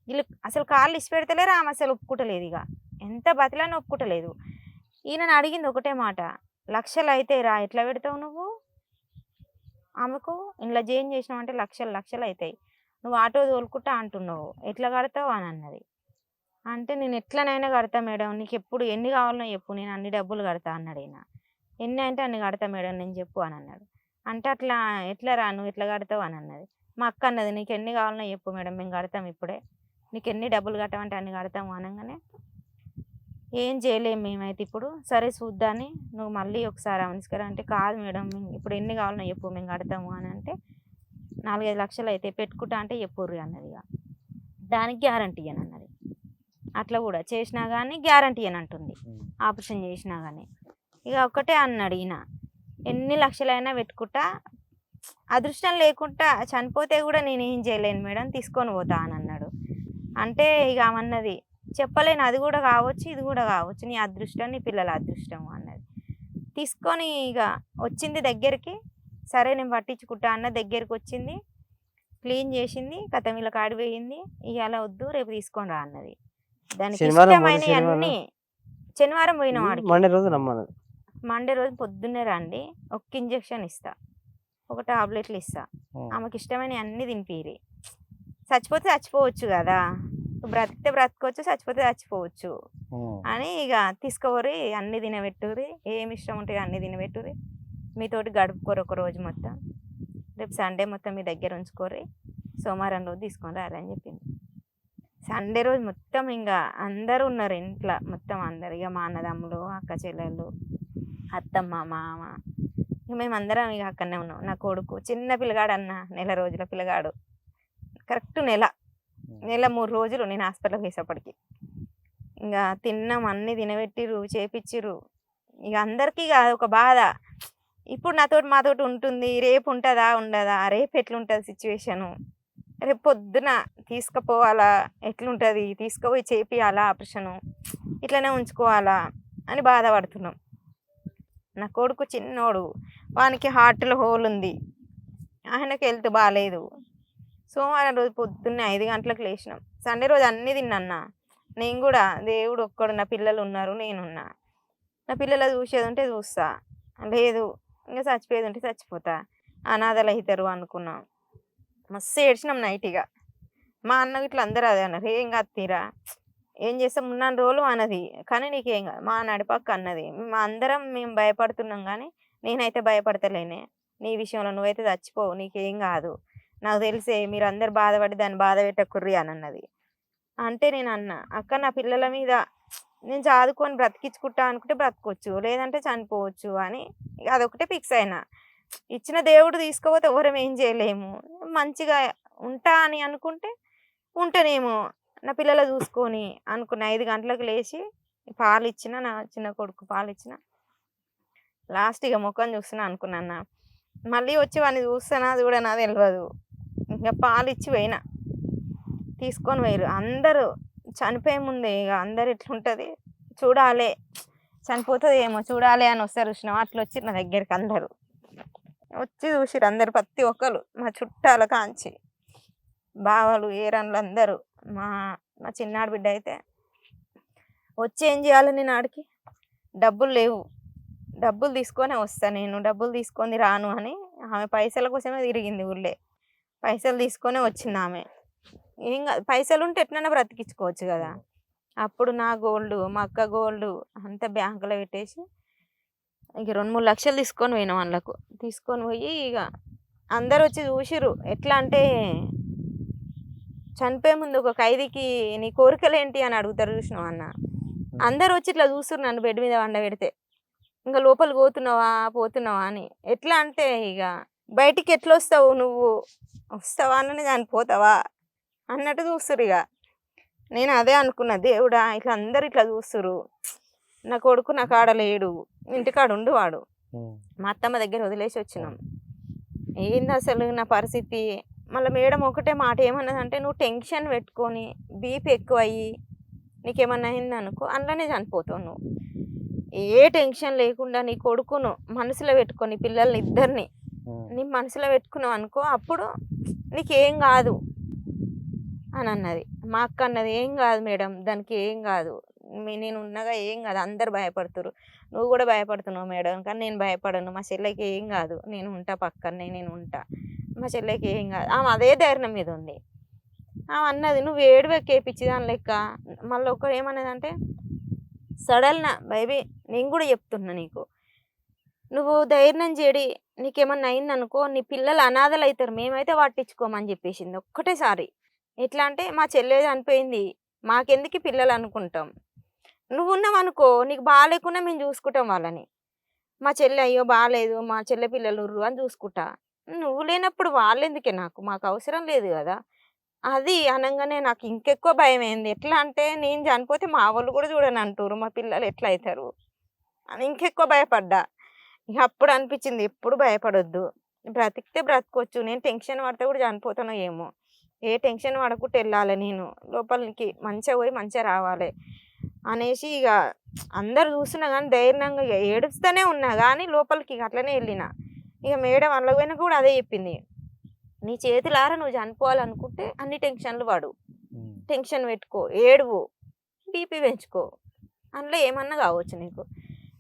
వీళ్ళు అసలు కాళ్ళు ఇచ్చి పెడతలేరు, ఆమె అసలు ఒప్పుకుంటలేదు. ఇక ఎంత బతిలాని ఒప్పుకుంటలేదు. ఈయనని అడిగింది ఒకటే మాట, లక్షలు అయితే రా, ఎట్లా పెడతావు నువ్వు ఆమెకు, ఇంట్లో జైన్ చేసినావు అంటే లక్షలు అవుతాయి, నువ్వు ఆటో తోలుకుంటా అంటున్నావు, ఎట్లా కడతావు అని అన్నది. అంటే నేను ఎట్లనైనా కడతా మేడం, నీకు ఎప్పుడు ఎన్ని కావాలనో చెప్పు, నేను అన్ని డబ్బులు కడతా అన్నాడు. ఈయన ఎన్ని అంటే అన్ని కడతా మేడం నేను చెప్పు అని అన్నాడు. అంటే అట్లా ఎట్లా రా నువ్వు ఎట్లా కడతావు అని అన్నది. మా అక్క అన్నది, నీకు ఎన్ని కావాలనో చెప్పు మేడం, మేము కడతాం ఇప్పుడే, నీకు ఎన్ని డబ్బులు కట్టమంటే అన్ని కడతాము అనగానే ఏం చేయలేము మేమైతే ఇప్పుడు, సరే చూద్దాని నువ్వు మళ్ళీ ఒకసారి తీసుకురా అంటే, కాదు మేడం ఇప్పుడు ఎన్ని కావాలనో చెప్పు మేము కడతాము అని అంటే, 4-5 లక్షలు అయితే పెట్టుకుంటా అంటే చెప్పుర్రి అన్నది. ఇక దానికి గ్యారంటీ అని అన్నది. అట్లా కూడా చేసినా కానీ గ్యారంటీ అని అంటుంది, ఆపరేషన్ చేసినా కానీ. ఇక ఒక్కటే అన్నాడు ఈయన, ఎన్ని లక్షలైనా పెట్టుకుంటా, అదృష్టం లేకుండా చనిపోతే కూడా నేను ఏం చేయలేను మేడం, తీసుకొని పోతా అని అన్నాడు. అంటే ఇక అన్నది, చెప్పలేను, అది కూడా కావచ్చు ఇది కూడా కావచ్చు, నీ అదృష్టం నీ పిల్లల అదృష్టం అన్నది. తీసుకొని ఇక వచ్చింది దగ్గరికి, సరే నేను పట్టించుకుంటా అన్న దగ్గరికి వచ్చింది, క్లీన్ చేసింది, కథమిల కాడిపోయింది. ఇవాళ వద్దు రేపు తీసుకొని రా అన్నది. దానికి ఇష్టమైన అన్ని శనివారం పోయిన వాడికి మండే రోజు పొద్దున్నే రండి, ఒక ఇంజక్షన్ ఇస్తా, ఒక టాబ్లెట్లు ఇస్తా, ఆమెకి ఇష్టమైన అన్ని తినిపిరి, చచ్చిపోతే చచ్చిపోవచ్చు కదా, బ్రతికితే బ్రతకొచ్చు, చచ్చిపోతే చచ్చిపోవచ్చు అని ఇక తీసుకోరి అన్ని తినబెట్టుర్రి, ఏమి ఇష్టం ఉంటుంది అన్ని తినబెట్టుర్రి, మీతోటి గడుపుకోరు ఒక రోజు మొత్తం, రేపు సండే మొత్తం మీ దగ్గర ఉంచుకోర్రి, సోమవారం రోజు తీసుకొని రారని చెప్పింది. సండే రోజు మొత్తం ఇంకా అందరూ ఉన్నారు ఇంట్లో, మొత్తం అందరు, ఇక మా అన్నదమ్ములు అక్క చెల్లెళ్ళు అత్తమ్మ మామ, ఇక మేమందరం ఇక అక్కడనే ఉన్నాం. నా కొడుకు చిన్న పిల్లగాడు అన్న, 1 రోజుల పిల్లగాడు, కరెక్ట్ నెల 3 రోజులు నేను హాస్పిటల్కి వేసేప్పటికి. ఇంకా తిన్నాం, అన్నీ తినబెట్టిర్రు చేపిచ్చిర్రు. ఇక అందరికీ ఇక ఒక బాధ, ఇప్పుడు మాతోటి ఉంటుంది, రేపు ఉంటుందా ఉండదా, రేపు ఎట్లుంటుంది సిచ్యువేషను, రేపు పొద్దున తీసుకుపోవాలా ఎట్లుంటుంది, తీసుకుపోయి చేపియాలా ఆపరేషను, ఇట్లనే ఉంచుకోవాలా అని బాధపడుతున్నాం. నా కొడుకు చిన్నోడు, వానికి హార్ట్లో హోల్ ఉంది, ఆయనకి హెల్త్ బాగాలేదు. సోమవారం రోజు పొద్దున్నే 5 గంటలకు లేచినాం, సండే రోజు అన్నీ తిన్నా నేను కూడా, దేవుడు ఒక్కడు, నా పిల్లలు ఉన్నారు నేనున్నా, నా పిల్లలు చూసేది ఉంటే చూస్తా, లేదు ఇంకా చచ్చిపోయేది ఉంటే చచ్చిపోతా, అనాథలు అవుతారు అనుకున్నాం. మస్తు ఏడ్చినాం నైట్. ఇక మా అన్న ఇట్లా అందరూ అదే అన్నారు, ఏం కాదు తీరా, ఏం చేస్తాం ఉన్నాను రోజులు అన్నది, కానీ నీకేం కాదు మా నడిపక్క అన్నది. మా అందరం మేము భయపడుతున్నాం కానీ నేనైతే భయపడతలేనే, నీ విషయంలో నువ్వైతే చచ్చిపోవు, నీకేం కాదు, నాకు తెలిసే మీరు అందరు బాధపడి దాన్ని బాధ పెట్టకుర్రి అని అన్నది. అంటే నేను అన్న, అక్క నా పిల్లల మీద నేను చదువుకొని బ్రతికించుకుంటా అనుకుంటే బ్రతకొచ్చు, లేదంటే చనిపోవచ్చు అని అదొకటే ఫిక్స్ అయినా. ఇచ్చిన దేవుడు తీసుకోపోతే ఎవరం ఏం చేయలేము, మంచిగా ఉంటా అని అనుకుంటే ఉంటేనేమో నా పిల్లలు చూసుకొని అనుకున్న. 5 గంటలకు లేచి పాలు ఇచ్చిన, నా చిన్న కొడుకు పాలు ఇచ్చిన, లాస్ట్ ఇక ముఖం చూస్తున్నా అనుకున్నా. మళ్ళీ వచ్చి వాడిని చూస్తానా చూడనా తెలియదు. ఇంకా పాలు ఇచ్చి పోయినా, తీసుకొని పోయారు అందరూ. చనిపోయే ముందే ఇక అందరు ఎట్లుంటుంది చూడాలి, చనిపోతుంది ఏమో చూడాలి అని వస్తారు చూసినాం, అట్లా వచ్చి నా దగ్గరికి అందరూ వచ్చి చూసిరు. అందరు ప్రతి ఒక్కరు మా చుట్టాల కాంచి బావలు ఏరన్లు అందరూ. మా మా చిన్నాడు బిడ్డ అయితే వచ్చి ఏం చేయాలి, నేను ఆడికి డబ్బులు లేవు, డబ్బులు తీసుకొనే వస్తాను, నేను డబ్బులు తీసుకొని రాను అని ఆమె పైసల కోసమే తిరిగింది ఊళ్ళే. పైసలు తీసుకొనే వచ్చింది ఆమె. ఏం కాదు, పైసలు ఉంటే ఎట్లైనా బ్రతికించుకోవచ్చు కదా. అప్పుడు నా గోల్డ్, మా అక్క గోల్డ్ అంతా బ్యాంకులో పెట్టేసి ఇక 2-3 లక్షలు తీసుకొని పోయినాం వాళ్ళకు. తీసుకొని పోయి ఇక అందరు వచ్చి చూసిరు. ఎట్లా అంటే చనిపోయే ముందు ఒక ఖైదీకి నీ కోరికలు ఏంటి అని అడుగుతారు చూసినావు అన్న. అందరు వచ్చి ఇట్లా చూస్తురు నన్ను బెడ్ మీద వండబెడితే, ఇంకా లోపలికి పోతున్నావా అని. ఎట్లా అంటే ఇక బయటికి ఎట్లా వస్తావు, నువ్వు వస్తావా అని చనిపోతావా అన్నట్టు చూస్తురు. ఇక నేను అదే అనుకున్నా, దేవుడా ఇట్లా అందరు ఇట్లా చూస్తురు, నా కొడుకు నా కాడ లేడు, ఇంటికాడ ఉండు వాడు. మా అత్తమ్మ దగ్గర వదిలేసి వచ్చినాం. ఏంది అసలు నా పరిస్థితి. మళ్ళీ మేడం ఒకటే మాట ఏమన్నదంటే, నువ్వు టెన్షన్ పెట్టుకొని బీపీ ఎక్కువ అయ్యి నీకేమన్నా అయింది అనుకో అందులోనే చనిపోతావు. నువ్వు ఏ టెన్షన్ లేకుండా నీ కొడుకును మనసులో పెట్టుకొని పిల్లల్ని ఇద్దరిని నీ మనసులో పెట్టుకున్నావు అనుకో, అప్పుడు నీకేం కాదు అని అన్నది. మా అక్క అన్నది, ఏం కాదు మేడం, దానికి ఏం కాదు, నేను ఉన్నగా ఏం కాదు, అందరు భయపడుతురు, నువ్వు కూడా భయపడుతున్నావు మేడం, కానీ నేను భయపడను, మా చెల్లెకి ఏం కాదు, నేను ఉంటా పక్కనే, నేను ఉంటా, మా చెల్లెకి ఏం కాదు. ఆమె అదే ధైర్యం మీద ఉంది. ఆమె అన్నది, నువ్వు ఏడువెక్కేపిచ్చి దాని లెక్క. మళ్ళీ ఒకరు ఏమన్నదంటే, సడల్నా బేబీ నేను కూడా చెప్తున్నా నీకు, నువ్వు ధైర్యం చేడి నీకేమన్నా అయిందనుకో నీ పిల్లలు అనాథలు అవుతారు, మేమైతే పట్టించుకోమని చెప్పేసింది ఒక్కటేసారి. ఎట్లా అంటే, మా చెల్లె చనిపోయింది, మాకెందుకు పిల్లలు అనుకుంటాం, నువ్వు ఉన్నావనుకో నీకు బాగాలేకుండా మేము చూసుకుంటాం వాళ్ళని. మా చెల్లె అయ్యో బాగాలేదు, మా చెల్లె పిల్లలు అని చూసుకుంటా, నువ్వు లేనప్పుడు వాళ్ళెందుకే, మాకు అవసరం లేదు కదా. అది అనగానే నాకు ఇంకెక్కువ భయం అయింది. ఎట్లా అంటే, నేను చనిపోతే మా వాళ్ళు కూడా చూడని అంటారు, మా పిల్లలు ఎట్లా అవుతారు అని ఇంకెక్కువ భయపడ్డా. ఇక అప్పుడు అనిపించింది, ఎప్పుడు భయపడొద్దు, బ్రతికితే బ్రతకొచ్చు, నేను టెన్షన్ పడితే కూడా చనిపోతానో ఏమో, ఏ టెన్షన్ పడకుండా వెళ్ళాలి, నేను లోపలికి మంచిగా పోయి మంచిగా రావాలి అనేసి ఇక అందరు చూస్తున్నా కానీ ధైర్యంగా ఏడుస్తూనే ఉన్నా కానీ లోపలికి అట్లనే వెళ్ళిన. ఇక మేడం అందులో పోయినా కూడా అదే చెప్పింది, నీ చేతులారా నువ్వు చనిపోవాలనుకుంటే అన్ని టెన్షన్లు పడు, టెన్షన్ పెట్టుకో, ఏడువు, బీపీ పెంచుకో, అందులో ఏమన్నా కావచ్చు నీకు,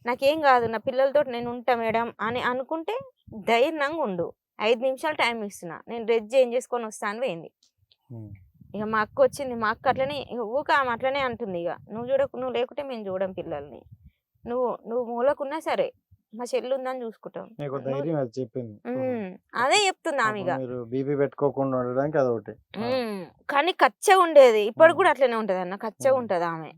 నాకేం కాదు, నా పిల్లలతో నేను ఉంటా మేడం అని అనుకుంటే ధైర్యంగా ఉండు, 5 నిమిషాలు టైం ఇస్తున్నా, నేను డ్రెస్ చేంజ్ చేసుకొని వస్తాను పోయింది. ఇక మా అక్క వచ్చింది, మా అక్క అట్లనే ఇక ఊక ఆమె అట్లనే అంటుంది, ఇక నువ్వు లేకుంటే మేము చూడం పిల్లల్ని, నువ్వు మూలకున్నా సరే మా చెల్లి ఉందని చూసుకుంటాం. అదే చెప్తుంది ఆమె. ఇక బీపీ పెట్టుకోకుండా ఉండడానికి అదొకటి. కానీ కచ్చ ఉండేది, ఇప్పుడు కూడా అట్లనే ఉంటది అన్న, కచ్చ ఉంటది ఆమె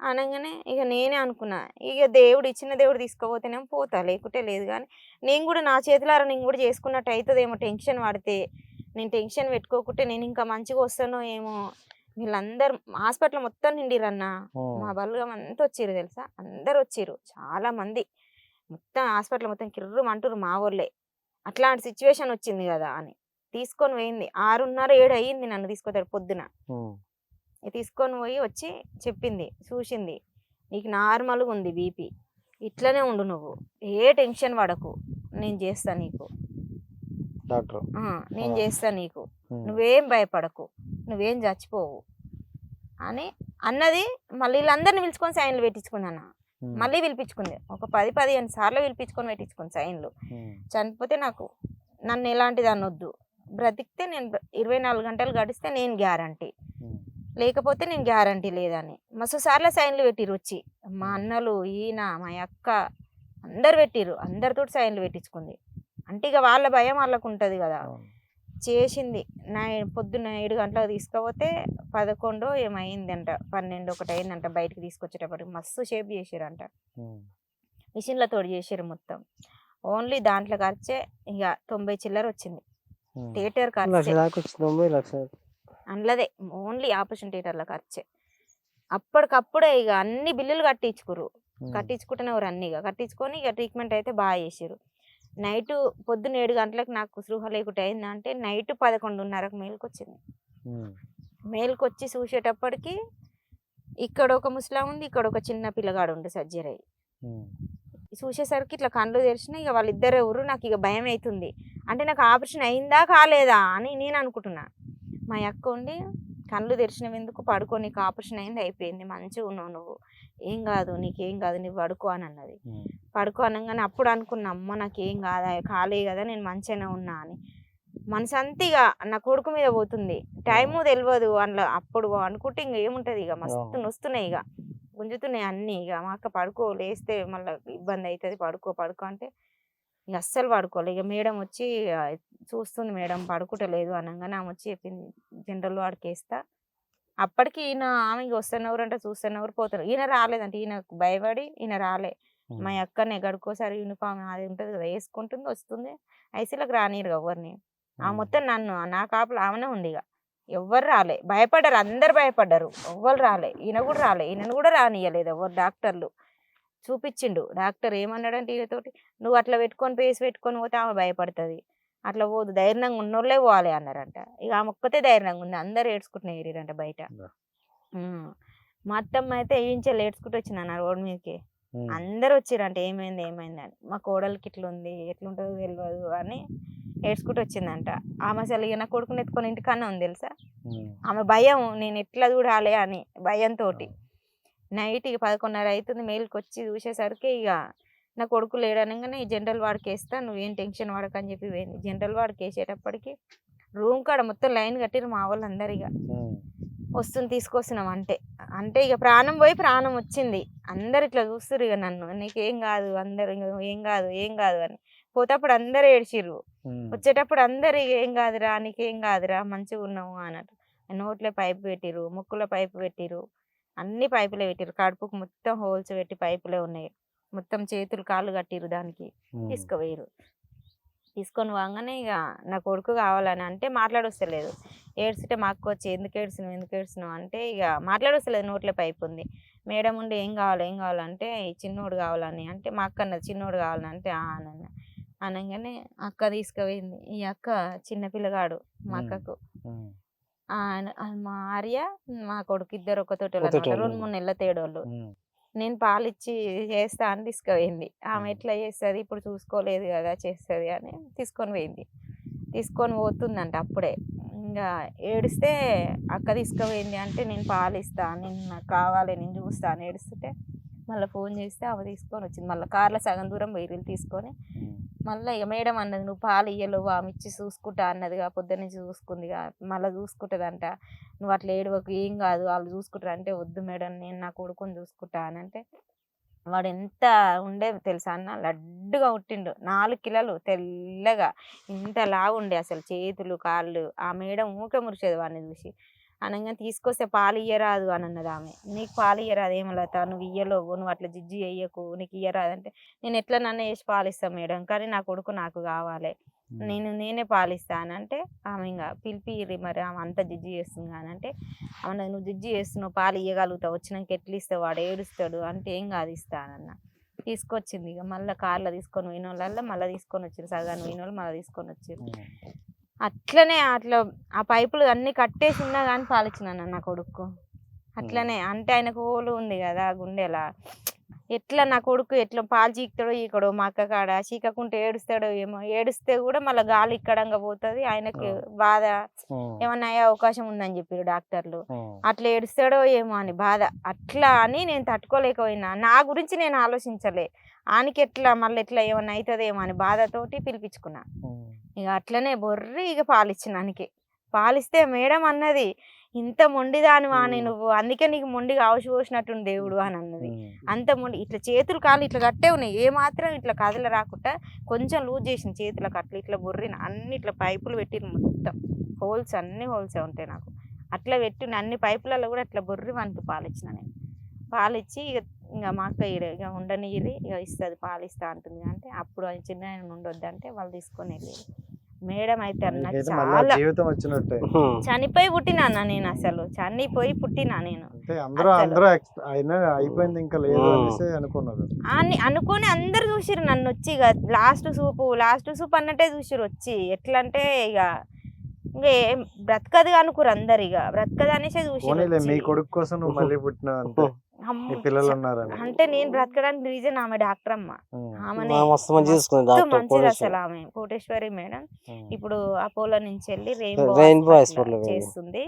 అనగానే ఇక నేనే అనుకున్నా, ఇక దేవుడు ఇచ్చిన దేవుడు తీసుకోపోతేనేమో పోతా, లేకుంటే లేదు. కానీ నేను కూడా నా చేతులారా నేను కూడా చేసుకున్నట్టు అవుతుందేమో, టెన్షన్ పడితే నేను టెన్షన్ పెట్టుకోకుంటే నేను ఇంకా మంచిగా వస్తానో ఏమో. వీళ్ళందరూ హాస్పిటల్ మొత్తం నిండిరన్న, మా బలగం అంతా వచ్చిర్రు తెలుసా, అందరు వచ్చిర్రు, చాలా మంది, మొత్తం హాస్పిటల్ మొత్తం కిర్రు అంటారు మా ఊళ్ళే. అట్లాంటి సిచ్యువేషన్ వచ్చింది కదా అని తీసుకొని పోయింది. 6:30-7 అయ్యింది నన్ను తీసుకొచ్చాడు పొద్దున. తీసుకొని పోయి వచ్చి చెప్పింది, చూసింది, నీకు నార్మల్గా ఉంది బీపీ, ఇట్లనే ఉండు, నువ్వు ఏ టెన్షన్ పడకు, నేను చేస్తా నీకు, నేను చేస్తా నీకు, నువ్వేం భయపడకు, నువ్వేం చచ్చిపోవు అని అన్నది. మళ్ళీ వీళ్ళందరినీ పిలుచుకొని సైన్లు పెట్టించుకుంది అన్న, మళ్ళీ పిలిపించుకుంది, ఒక 10-15 సార్లు పిలిపించుకొని పెట్టించుకుంది సైన్లు. చనిపోతే నన్ను ఎలాంటిది అనొద్దు, బ్రతికితే నేను 24 గంటలు గడిస్తే నేను గ్యారంటీ, లేకపోతే నేను గ్యారంటీ లేదని మస్తు సార్లు సైన్లు పెట్టిరు వచ్చి మా అన్నలు ఈయన మా అక్క అందరు పెట్టిరు, అందరితో సైన్లు పెట్టించుకుంది. అంటే ఇక వాళ్ళ భయం వాళ్ళకు ఉంటుంది కదా. చేసింది. పొద్దున్న 7 గంటలకు తీసుకుపోతే 11 ఏమైందంట, 12 ఒకటి అయిందంట. బయటకు తీసుకొచ్చేటప్పటికి మస్తు షేప్ చేసిరంట, మిషన్లతో చేసారు మొత్తం. ఓన్లీ దాంట్లో ఖర్చే ఇక 90 చిల్లర వచ్చింది. థియేటర్ ఖర్చే అందులోదే, ఓన్లీ ఆపరేషన్ థియేటర్ల ఖర్చే. అప్పటికప్పుడే ఇక అన్ని బిల్లులు కట్టించుకుంటూనే అన్ని ఇక కట్టించుకొని ఇక ట్రీట్మెంట్ అయితే బాగా చేసారు. నైటు పొద్దున్న 7 గంటలకు నాకు స్పృహ లేకుండా అయిందంటే నైట్ 11:30కు మేలుకొచ్చింది. మేలుకొచ్చి చూసేటప్పటికి ఇక్కడ ఒక ముసలా ఉంది, ఇక్కడ ఒక చిన్న పిల్లగాడు ఉండే సర్జరీ అయ్యి. చూసేసరికి ఇట్లా కళ్ళు తెరిచిన ఇక వాళ్ళిద్దరు ఎవరు, నాకు ఇక భయం అవుతుంది. అంటే నాకు ఆపరేషన్ అయిందా కాలేదా అని నేను అనుకుంటున్నా. మా అక్క ఉండి కళ్ళు తెరిచినవి ఎందుకు, పడుకో, నీకు ఆపరేషన్ అయింది, అయిపోయింది, మంచిగా ఉన్నావు, నువ్వు ఏం కాదు, నీకేం కాదు, నువ్వు పడుకో అని అన్నది. పడుకో అనగానే అప్పుడు అనుకున్నా, అమ్మ నాకేం కాలే కదా, నేను మంచిగానే ఉన్నా అని. మనసు అంతా ఇక నా కొడుకు మీద పోతుంది, టైము తెలియదు అందులో. అప్పుడు అనుకుంటే ఇంక ఏముంటుంది, ఇక మస్తు నొస్తున్నాయి, ఇక గుంజుతున్నాయి అన్నీ. ఇక మా అక్క పడుకో, లేస్తే మళ్ళీ ఇబ్బంది అవుతుంది, పడుకో అంటే ఇక అస్సలు పడుకోవాలి. ఇక మేడం వచ్చి చూస్తుంది, మేడం పడుకుంటలేదు అనగానే ఆమె వచ్చి చెప్పింది, జనరల్ వార్డుకి వేస్తా. అప్పటికి ఈయన ఆమె వస్తున్నవారు అంటే చూస్తున్నవారు పోతున్నారు. ఈయన రాలేదంటే ఈయనకు భయపడి ఈయన రాలే. మా అక్కనే గడుకోసారి యూనిఫామ్ అది ఉంటుంది కదా వేసుకుంటుంది, వస్తుంది. ఐసీలోకి రానిరు ఎవరిని. ఆ మొత్తం నన్ను నా కాపులు ఆమెనే ఉంది. ఇక ఎవ్వరు రాలే, భయపడ్డారు, అందరు భయపడ్డారు, ఎవ్వరు రాలే. ఈయన కూడా రాలే, ఈయనను కూడా రానియలేదు ఎవరు. డాక్టర్లు చూపించిండు. డాక్టర్ ఏమన్నాడంటే ఈయనతోటి, నువ్వు అట్లా పెట్టుకొని పేసి పెట్టుకొని పోతే ఆమె భయపడుతుంది, అట్లా పోదు, ధైర్యంగా ఉన్నోళ్ళే పోవాలి అన్నారంట. ఇక ఆమె ఒక్కతే ధైర్యంగా ఉంది, అందరు ఏడ్చుకుంటున్నా ఏరిరంట బయట. మా అత్తమ్మ అయితే ఏయించాలి ఏడ్చుకుంటూ వచ్చిన రోడ్డు మీదకి. అందరు వచ్చిరంట ఏమైంది అని. మా కోడలికి ఇట్లా ఉంది, ఎట్లుంటుందో తెలియదు అని ఏడ్చుకుంటూ వచ్చిందంట. ఆమె అసలు ఇక నా కొడుకుని ఎత్తుకొని ఇంటికన్నా ఉంది తెలుసా. ఆమె భయం, నేను ఎట్లా చూడాలి అని భయంతో. నైట్ ఇక 11:30 అవుతుంది, మేలుకి వచ్చి చూసేసరికి ఇక నా కొడుకు లేడనగానే ఈ జనరల్ వార్డుకి వేస్తా, నువ్వేం టెన్షన్ పడకని చెప్పి పోయింది. జనరల్ వార్డుకి వేసేటప్పటికి రూమ్ కాడ మొత్తం లైన్ కట్టిరు మా వాళ్ళు అందరు. ఇక వస్తుంది తీసుకొస్తున్నాం అంటే ఇక ప్రాణం పోయి ప్రాణం వచ్చింది. అందరు ఇట్లా చూస్తారు ఇక నన్ను, నీకేం కాదు, అందరు ఏం కాదు అని. పోతేప్పుడు అందరు ఏడ్చిర్రు, వచ్చేటప్పుడు అందరు ఏం కాదురా, నీకేం కాదురా, మంచిగా ఉన్నావు అన్నట్టు. నోట్లో పైపు పెట్టిరు, ముక్కులో పైపు పెట్టిరు, అన్ని పైపులే పెట్టిరు. కడుపుకు మొత్తం హోల్స్ పెట్టి పైపులే ఉన్నాయి. మొత్తం చేతులు కాళ్ళు కట్టిరు, దానికి తీసుకుపోయారు. తీసుకొని పోగానే ఇక నా కొడుకు కావాలని అంటే మాట్లాడొస్తలేదు. ఏడ్చుంటే మా అక్క వచ్చి ఎందుకు ఏడ్చినావు అంటే ఇక మాట్లాడొస్తలేదు, నోట్లో పైపు ఉంది. మేడం ఉండి ఏం కావాలంటే ఈ చిన్నోడు కావాలని అంటే మా అక్క అన్నది చిన్నోడు కావాలని అంటే అనగానే అక్క తీసుకుపోయింది. ఈ అక్క చిన్న పిల్లగాడు మా అక్కకు, మా ఆర్య మా కొడుకు ఇద్దరు ఒకతోటి 2-3 నెలల తేడోళ్ళు. నేను పాలిచ్చి చేస్తా అని తీసుకుపోయింది. ఆమె ఎట్లా చేస్తుంది ఇప్పుడు చూసుకోలేదు కదా, చేస్తుంది అని తీసుకొని పోతుందంట. అప్పుడే ఇంకా ఏడిస్తే అక్క తీసుకుపోయింది అంటే నేను పాలిస్తా, నాకు కావాలి, నేను చూస్తా అని ఏడుస్తుంటే మళ్ళీ ఫోన్ చేస్తే ఆమె తీసుకొని వచ్చింది. మళ్ళీ కార్లో సగం దూరం బయలు తీసుకొని మళ్ళీ ఇక మేడం అన్నది, నువ్వు పాలు ఇయ్యలేవు, ఆమె ఇచ్చి చూసుకుంటా అన్నదిగా, పొద్దున్న నుంచి చూసుకుందిగా, మళ్ళీ చూసుకుంటుందంట, నువ్వు అట్లా ఏడవకు, ఏం కాదు, వాళ్ళు చూసుకుంటారు అంటే వద్దు మేడం, నేను నా కొడుకుని చూసుకుంటా అని అంటే. వాడు ఎంత ఉండే తెలుసా అన్న, లడ్డుగా పుట్టిండు, 4 కిలోలు, తెల్లగా, ఇంత లావు ఉండే అసలు చేతులు కాళ్ళు. ఆ మేడం ఊకే మురిచేది వాడిని చూసి. అనగా తీసుకొస్తే పాలు ఇయ్యరాదు అని అన్నది ఆమె. నీకు పాలు ఇయ్యరాదు ఏమలత, నువ్వు ఇయ్యలేవు, నువ్వు అట్లా జిజ్జి వేయకు, నీకు ఇయ్యరాదు అంటే నేను ఎట్లా నన్ను వేసి పాలిస్తాను మేడం, కానీ నా కొడుకు నాకు కావాలి, నేనే పాలిస్తానంటే ఆమె ఇంకా పిలిపిరి, మరి ఆమె అంత జిజ్జి చేస్తుంది అని అంటే ఆమె, నువ్వు జిజ్జి చేస్తున్నావు, పాలు ఇవ్వగలుగుతావు, వచ్చినాక ఎట్లా ఇస్తావు, వాడు ఏడుస్తాడు అంటే ఏం కాదు ఇస్తానన్న. తీసుకొచ్చింది. ఇక మళ్ళీ కార్లో తీసుకొని పోయిన వాళ్ళల్లో మళ్ళీ తీసుకొని వచ్చారు, సగాన్ని పోయిన వాళ్ళు మళ్ళీ తీసుకొని వచ్చారు. అట్లనే అట్లా ఆ పైపులు అన్నీ కట్టేసి ఉన్నా కానీ పాలిచ్చినాను నా కొడుకు. అట్లనే అంటే ఆయనకు హోలు ఉంది కదా గుండెలా, ఎట్లా నా కొడుకు ఎట్లా పాలు చీకుతాడో ఈకడో, మా అక్క కాడ చీకకుంటే ఏడుస్తాడో ఏమో, ఏడుస్తే కూడా మళ్ళీ గాలి ఇక్కడంగా పోతుంది, ఆయనకి బాధ ఏమన్నా అయ్యే అవకాశం ఉందని చెప్పారు డాక్టర్లు. అట్లా ఏడుస్తాడో ఏమో అని బాధ. అట్లా అని నేను తట్టుకోలేకపోయినా, నా గురించి నేను ఆలోచించలే, ఆయనకి ఎట్లా మళ్ళీ ఎట్లా ఏమన్నా అవుతుందేమో అని బాధతోటి పిలిపించుకున్నా. ఇక అట్లనే బొర్రి ఇక పాలిచ్చినానికి. పాలిస్తే మేడం అన్నది, ఇంత మొండిదాని వాణి నువ్వు, అందుకే నీకు మొండిగా పోసినట్టుండి దేవుడు అని అన్నది. అంత మొండి ఇట్లా చేతులు కాళ్ళు ఇట్లా కట్టే ఉన్నాయి, ఏ మాత్రం ఇట్లా కదల రాకుండా కొంచెం లూజ్ చేసిన చేతులకు అట్లా ఇట్లా బొర్రిన అన్ని ఇట్లా పైపులు పెట్టిన మొత్తం హోల్స్, అన్ని హోల్సే ఉంటాయి నాకు. అట్లా పెట్టిన అన్ని పైపులలో కూడా ఇట్లా బొర్రి వంతు పాలిచ్చిన నేను. పాలిచ్చి ఇక మా అక్క ఇక ఉండనియ్యి ఇక ఇస్తుంది పాలిస్తా అంటుంది. అంటే అప్పుడు చిన్న ఆయన ఉండొద్దంటే వాళ్ళు తీసుకొని వెళ్ళి మేడం అయితే అన్న చాలా జీవితం వచ్చినట్టే. చనిపోయి పుట్టినా అన్న నేను, అసలు చనిపోయి పుట్టినా నేను. అయిపోయింది ఇంకా లేదు అనేసి అనుకున్నారు అని అనుకొని అందరు చూసిరు నన్ను వచ్చి. ఇక లాస్ట్ సూప్ అన్నట్టే చూసిరు వచ్చి. ఎట్లా అంటే ఇక ఇంకా బ్రతకదు అనుకురు అందరు, ఇక బ్రతకదు అనేసి చూసి. మీ కొడుకు కోసం నువ్వు మళ్ళీ పుట్టినా పిల్లలు ఉన్నారని. అంటే నేను బ్రతకడానికి రీజన్ ఆమె డాక్టర్ అమ్మ. ఆమెనే మంచిది అసలు. ఆమె కోటేశ్వరి మేడం ఇప్పుడు అపోలో నుంచి వెళ్ళి రెయిన్బో చేస్తుంది.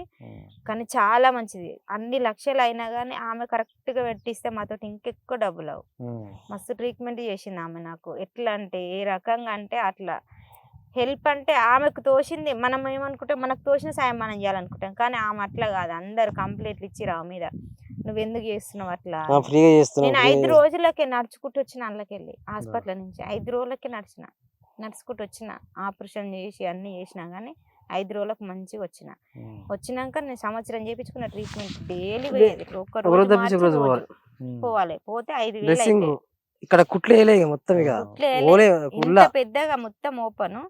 కానీ చాలా మంచిది. అన్ని లక్షలు అయినా కానీ ఆమె కరెక్ట్ గా పెట్టిస్తే మాతో ఇంకెక్కువ డబ్బులు అవు. మస్తు ట్రీట్మెంట్ చేసింది ఆమె నాకు. ఎట్లా అంటే ఏ రకంగా అంటే అట్లా హెల్ప్ అంటే ఆమెకు తోచింది. మనం ఏమనుకుంటాం, మనకు తోచిన సాయం మనం చేయాలనుకుంటాం, కానీ ఆమె అట్లా కాదు. అందరు కంప్లీట్లు ఇచ్చిరు ఆమె మీద. నువ్వు ఎందుకు చేస్తున్నావు అట్లా? నేను 5 రోజులకే నడుచుకుంటూ వచ్చిన అందులోకెళ్ళి హాస్పిటల్ నుంచి. 5 రోజులకే నడుచుకుంటూ వచ్చిన. ఆపరేషన్ చేసి అన్ని చేసినా కానీ 5 రోజులకు మంచిగా వచ్చినాక నేను సంవత్సరం చేయించుకున్న ట్రీట్మెంట్. డైలీ పోయేది, పోవాలి. పోతే 5,000 ఇక్కడ కుట్లు వేయలే మొత్తం. ఇంత పెద్దగా మొత్తం ఓపెన్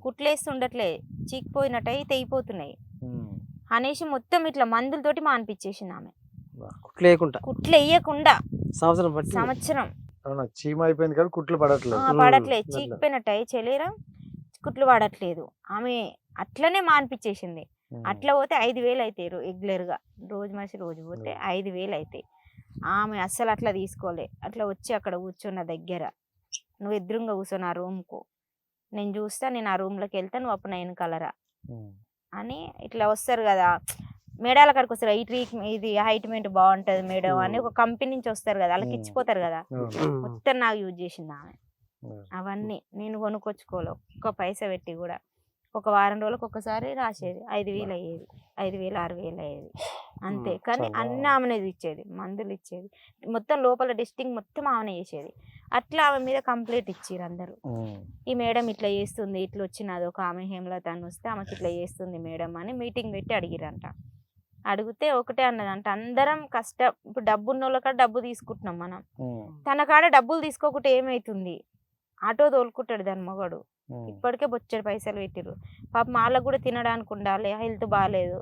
కుట్లేసి ఉండట్లే, చీకిపోయినట్టు తెగిపోతున్నాయి అనేసి మొత్తం ఇట్లా మందులతోటి మానిపించేసింది ఆమె. కుట్లు వేయకుండా సంవత్సరం చీమైపోయింది కానీ కుట్లు పడట్లేదు, చీకిపోయినట్టు చెలేరా కుట్లు పడట్లేదు. ఆమె అట్లనే మానిపించేసింది. అట్లా పోతే 5,000 అవుతాయి రెగ్యులర్ గా. రోజు పోతే 5,000 అవుతాయి. ఆమె అస్సలు అట్లా తీసుకోలే. అట్లా వచ్చి అక్కడ కూర్చున్న దగ్గర, నువ్వు ఎదురుగా కూర్చొని ఆ రూమ్కు, నేను చూస్తా, నేను ఆ రూమ్లోకి వెళ్తా, నువ్వు అప్పుడు నేను కలరా అని ఇట్లా వస్తారు కదా మేడాల కాడికి వస్తారు. ఇది హైట్మెంట్ బాగుంటది మేడం అని ఒక కంపెనీ నుంచి వస్తారు కదా, వాళ్ళకి ఇచ్చిపోతారు కదా. మొత్తం నాకు యూజ్ చేసింది ఆమె. అవన్నీ నేను కొనుక్కొచ్చుకోలే, ఒక్క పైసా పెట్టి కూడా. ఒక వారం రోజులకు ఒక్కసారి రాసేది. 5,000 అయ్యేది, 5,000 6,000 అయ్యేది అంతే. కానీ అన్ని ఆమెనే ఇచ్చేది, మందులు ఇచ్చేది, మొత్తం లోపల డిస్టింగ్ మొత్తం ఆమెనే చేసేది. అట్లా ఆమె మీద కంప్లైంట్ ఇచ్చిర్రు అందరూ. ఈ మేడం ఇట్లా చేస్తుంది, ఇట్లా వచ్చినది ఒక ఆమె హేమలత అని వస్తే ఆమెకి ఇట్లా చేస్తుంది మేడం అని మీటింగ్ పెట్టి అడిగిరంట. అడిగితే ఒకటే అన్నదంట, అందరం ఇప్పుడు డబ్బు ఉన్న వాళ్ళ కాడ డబ్బు తీసుకుంటున్నాం మనం, తన కాడ డబ్బులు తీసుకోకుంటే ఏమైతుంది? ఆటో తోలుకుంటాడు దాని మొగడు, ఇప్పటికే బొచ్చెడు పైసలు పెట్టిరు. పాపం వాళ్ళకు కూడా తినడానికి ఉండాలి, హెల్త్ బాగాలేదు,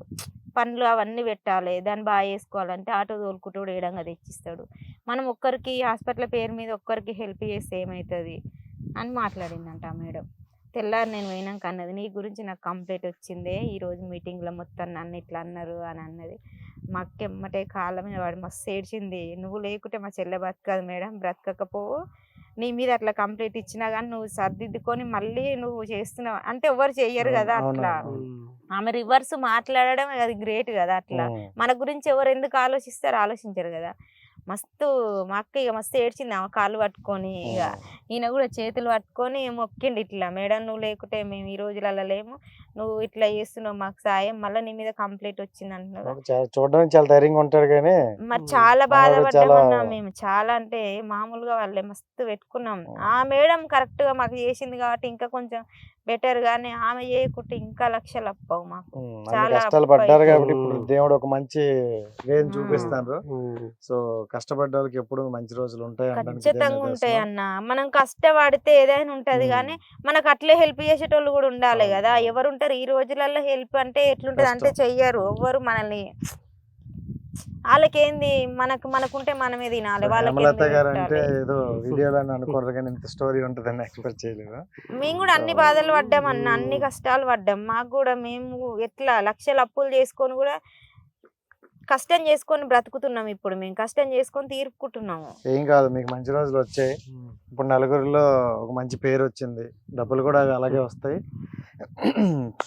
పండ్లు అవన్నీ పెట్టాలి, దాన్ని బాగా చేసుకోవాలంటే ఆటో తోలుకుంటూ కూడా ఏడంగా తెచ్చిస్తాడు. మనం ఒక్కరికి హాస్పిటల్ పేరు మీద ఒక్కరికి హెల్ప్ చేస్తే ఏమవుతుంది అని మాట్లాడిందంట ఆ మేడం. తెల్లారి నేను పోయినాక అన్నది, నీ గురించి నాకు కంప్లైంట్ వచ్చిందే ఈరోజు మీటింగ్లో, మొత్తం నన్ను ఇట్లా అన్నారు అని అన్నది. మా అక్క ఎమ్మటే కాళ్ళ మీద వాడు మస్తు ఏడ్చింది. నువ్వు లేకుంటే మా చెల్లె బ్రతకదు మేడం, బ్రతకకపోవు, నీ మీద అట్లా కంప్లైంట్ ఇచ్చినా కానీ నువ్వు సర్దిద్దుకొని మళ్ళీ నువ్వు చేస్తున్నావు అంటే ఎవరు చెయ్యరు కదా అట్లా. ఆమె రివర్స్ మాట్లాడడం అది గ్రేట్ కదా. అట్లా మన గురించి ఎవరు ఎందుకు ఆలోచిస్తారు, ఆలోచించరు కదా. మస్తు మా అక్క ఇక మస్తు ఏడ్చింది. ఆమె కాళ్ళు పట్టుకొని, ఇక ఈయన కూడా చేతులు పట్టుకొని మొక్కిండి, ఇట్లా మేడం నువ్వు లేకుంటే మేము ఈ రోజులలో లేము, నువ్వు ఇట్లా చేస్తున్నావు మాకు సాయం, మళ్ళీ నీ మీద కంప్లైంట్ వచ్చింది అంటున్నావు. చూడడానికి చాలా ధైర్యంగా ఉంటారు కానీ మరి చాలా బాధపడ్డామన్నా మేము. చాలా అంటే మామూలుగా వాళ్ళే మస్తు పెట్టుకున్నాం. ఆ మేడం కరెక్ట్ గా మాకు చేసింది కాబట్టి ఇంకా కొంచెం బెటర్, గానీ ఆమె చేయకుంటే ఇంకా లక్షలు అప్పవు మాకు. చాలా కష్టాలు పడ్డారు కాబట్టి ఇప్పుడు దేవుడు ఒక మంచి వేని చూపిస్తారు. సో కష్టపడ్డ వాళ్ళకి ఎప్పుడు మంచి రోజులు ఉంటాయి, ఖచ్చితంగా ఉంటాయి అన్న. మనం కష్టపడితే ఏదైనా ఉంటది, కానీ మనకు అట్లే హెల్ప్ చేసేటోళ్ళు కూడా ఉండాలి కదా. ఎవరు ఉంటారు ఈ రోజులలో హెల్ప్ అంటే? ఎట్లుంటది అంటే చెయ్యరు ఎవరు మనల్ని. వాళ్ళకేంది, మనకుంటే మనమే తినాలి, వాళ్ళకి మేము కూడా అన్ని బాధలు పడ్డాం అన్న, అన్ని కష్టాలు పడ్డాం. మాకు కూడా మేము ఎట్లా లక్షలు అప్పులు చేసుకొని కూడా కష్టం చేసుకొని బ్రతుకుతున్నాం. ఇప్పుడు మేము కష్టం చేసుకొని తీర్పుకుంటున్నాము. ఏం కాదు, మీకు మంచి రోజులు వచ్చాయి. ఇప్పుడు నలుగురిలో ఒక మంచి పేరు వచ్చింది, డబ్బులు కూడా అలాగే వస్తాయి.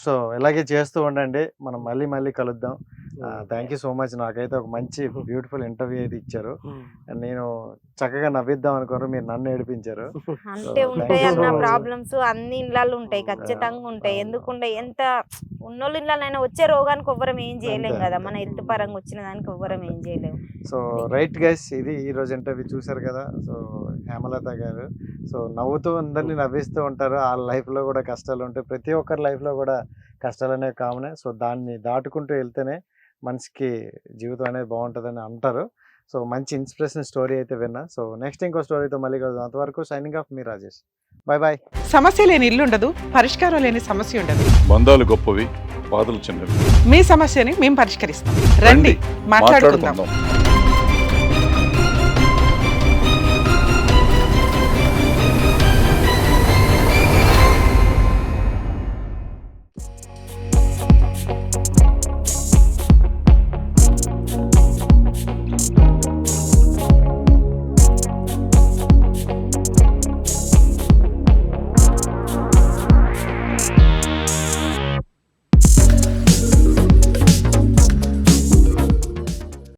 సో ఇలాగే చేస్తూ ఉండండి, మనం మళ్ళీ కలుద్దాం. Thank you so much. నాకైతే ఒక మంచి బ్యూటిఫుల్ ఇంటర్వ్యూ అయితే ఇచ్చారు. నేను చక్కగా నవ్విద్దాం అనుకోరు, మీరు నన్ను ఏడిపించారు. అంటే ఉంటాయి అన్న ప్రాబ్లమ్స్ అన్ని ఇళ్ళల్లో ఉంటాయి, ఖచ్చితంగా ఉంటాయి. ఎందుకుంటే ఎంత ఉన్నోళ్ళు ఇళ్ళనైనా వచ్చే రోగానికి ఎవ్వరం ఏం చేయలేం కదా, మన హెల్త్ పరంగా వచ్చిన దానికి ఎవ్వరం ఏం చేయలేము. సో రైట్ గైస్, ఇది ఈ రోజు ఇంటర్వ్యూ చూసారు కదా. సో హేమలత గారు సో నవ్వుతూ అందరినీ నవ్విస్తూ ఉంటారు. వాళ్ళ లైఫ్లో కూడా కష్టాలు ఉంటాయి, ప్రతి ఒక్కరి లైఫ్లో కూడా కష్టాలు అనేవి కామనే. సో దాన్ని దాటుకుంటూ వెళ్తేనే మనిషికి జీవితం అనేది బాగుంటుందని అంటారు. సో మంచి ఇన్స్పిరేషన్ స్టోరీ అయితే విన్నా. సో నెక్స్ట్ ఇంకో స్టోరీతో మళ్ళీ కలుద్దాం. అంతవరకు సైనింగ్ ఆఫ్, మీ రాజేష్. Bye bye. సమస్య లేని ఇల్లు ఉండదు, పరిష్కారం లేని సమస్య ఉండదు. బంధాలు గొప్పవి, బాధలు చిన్నవి. మీ సమస్యని మేము పరిష్కరిస్తాం. రండి మాట్లాడుకుందాం.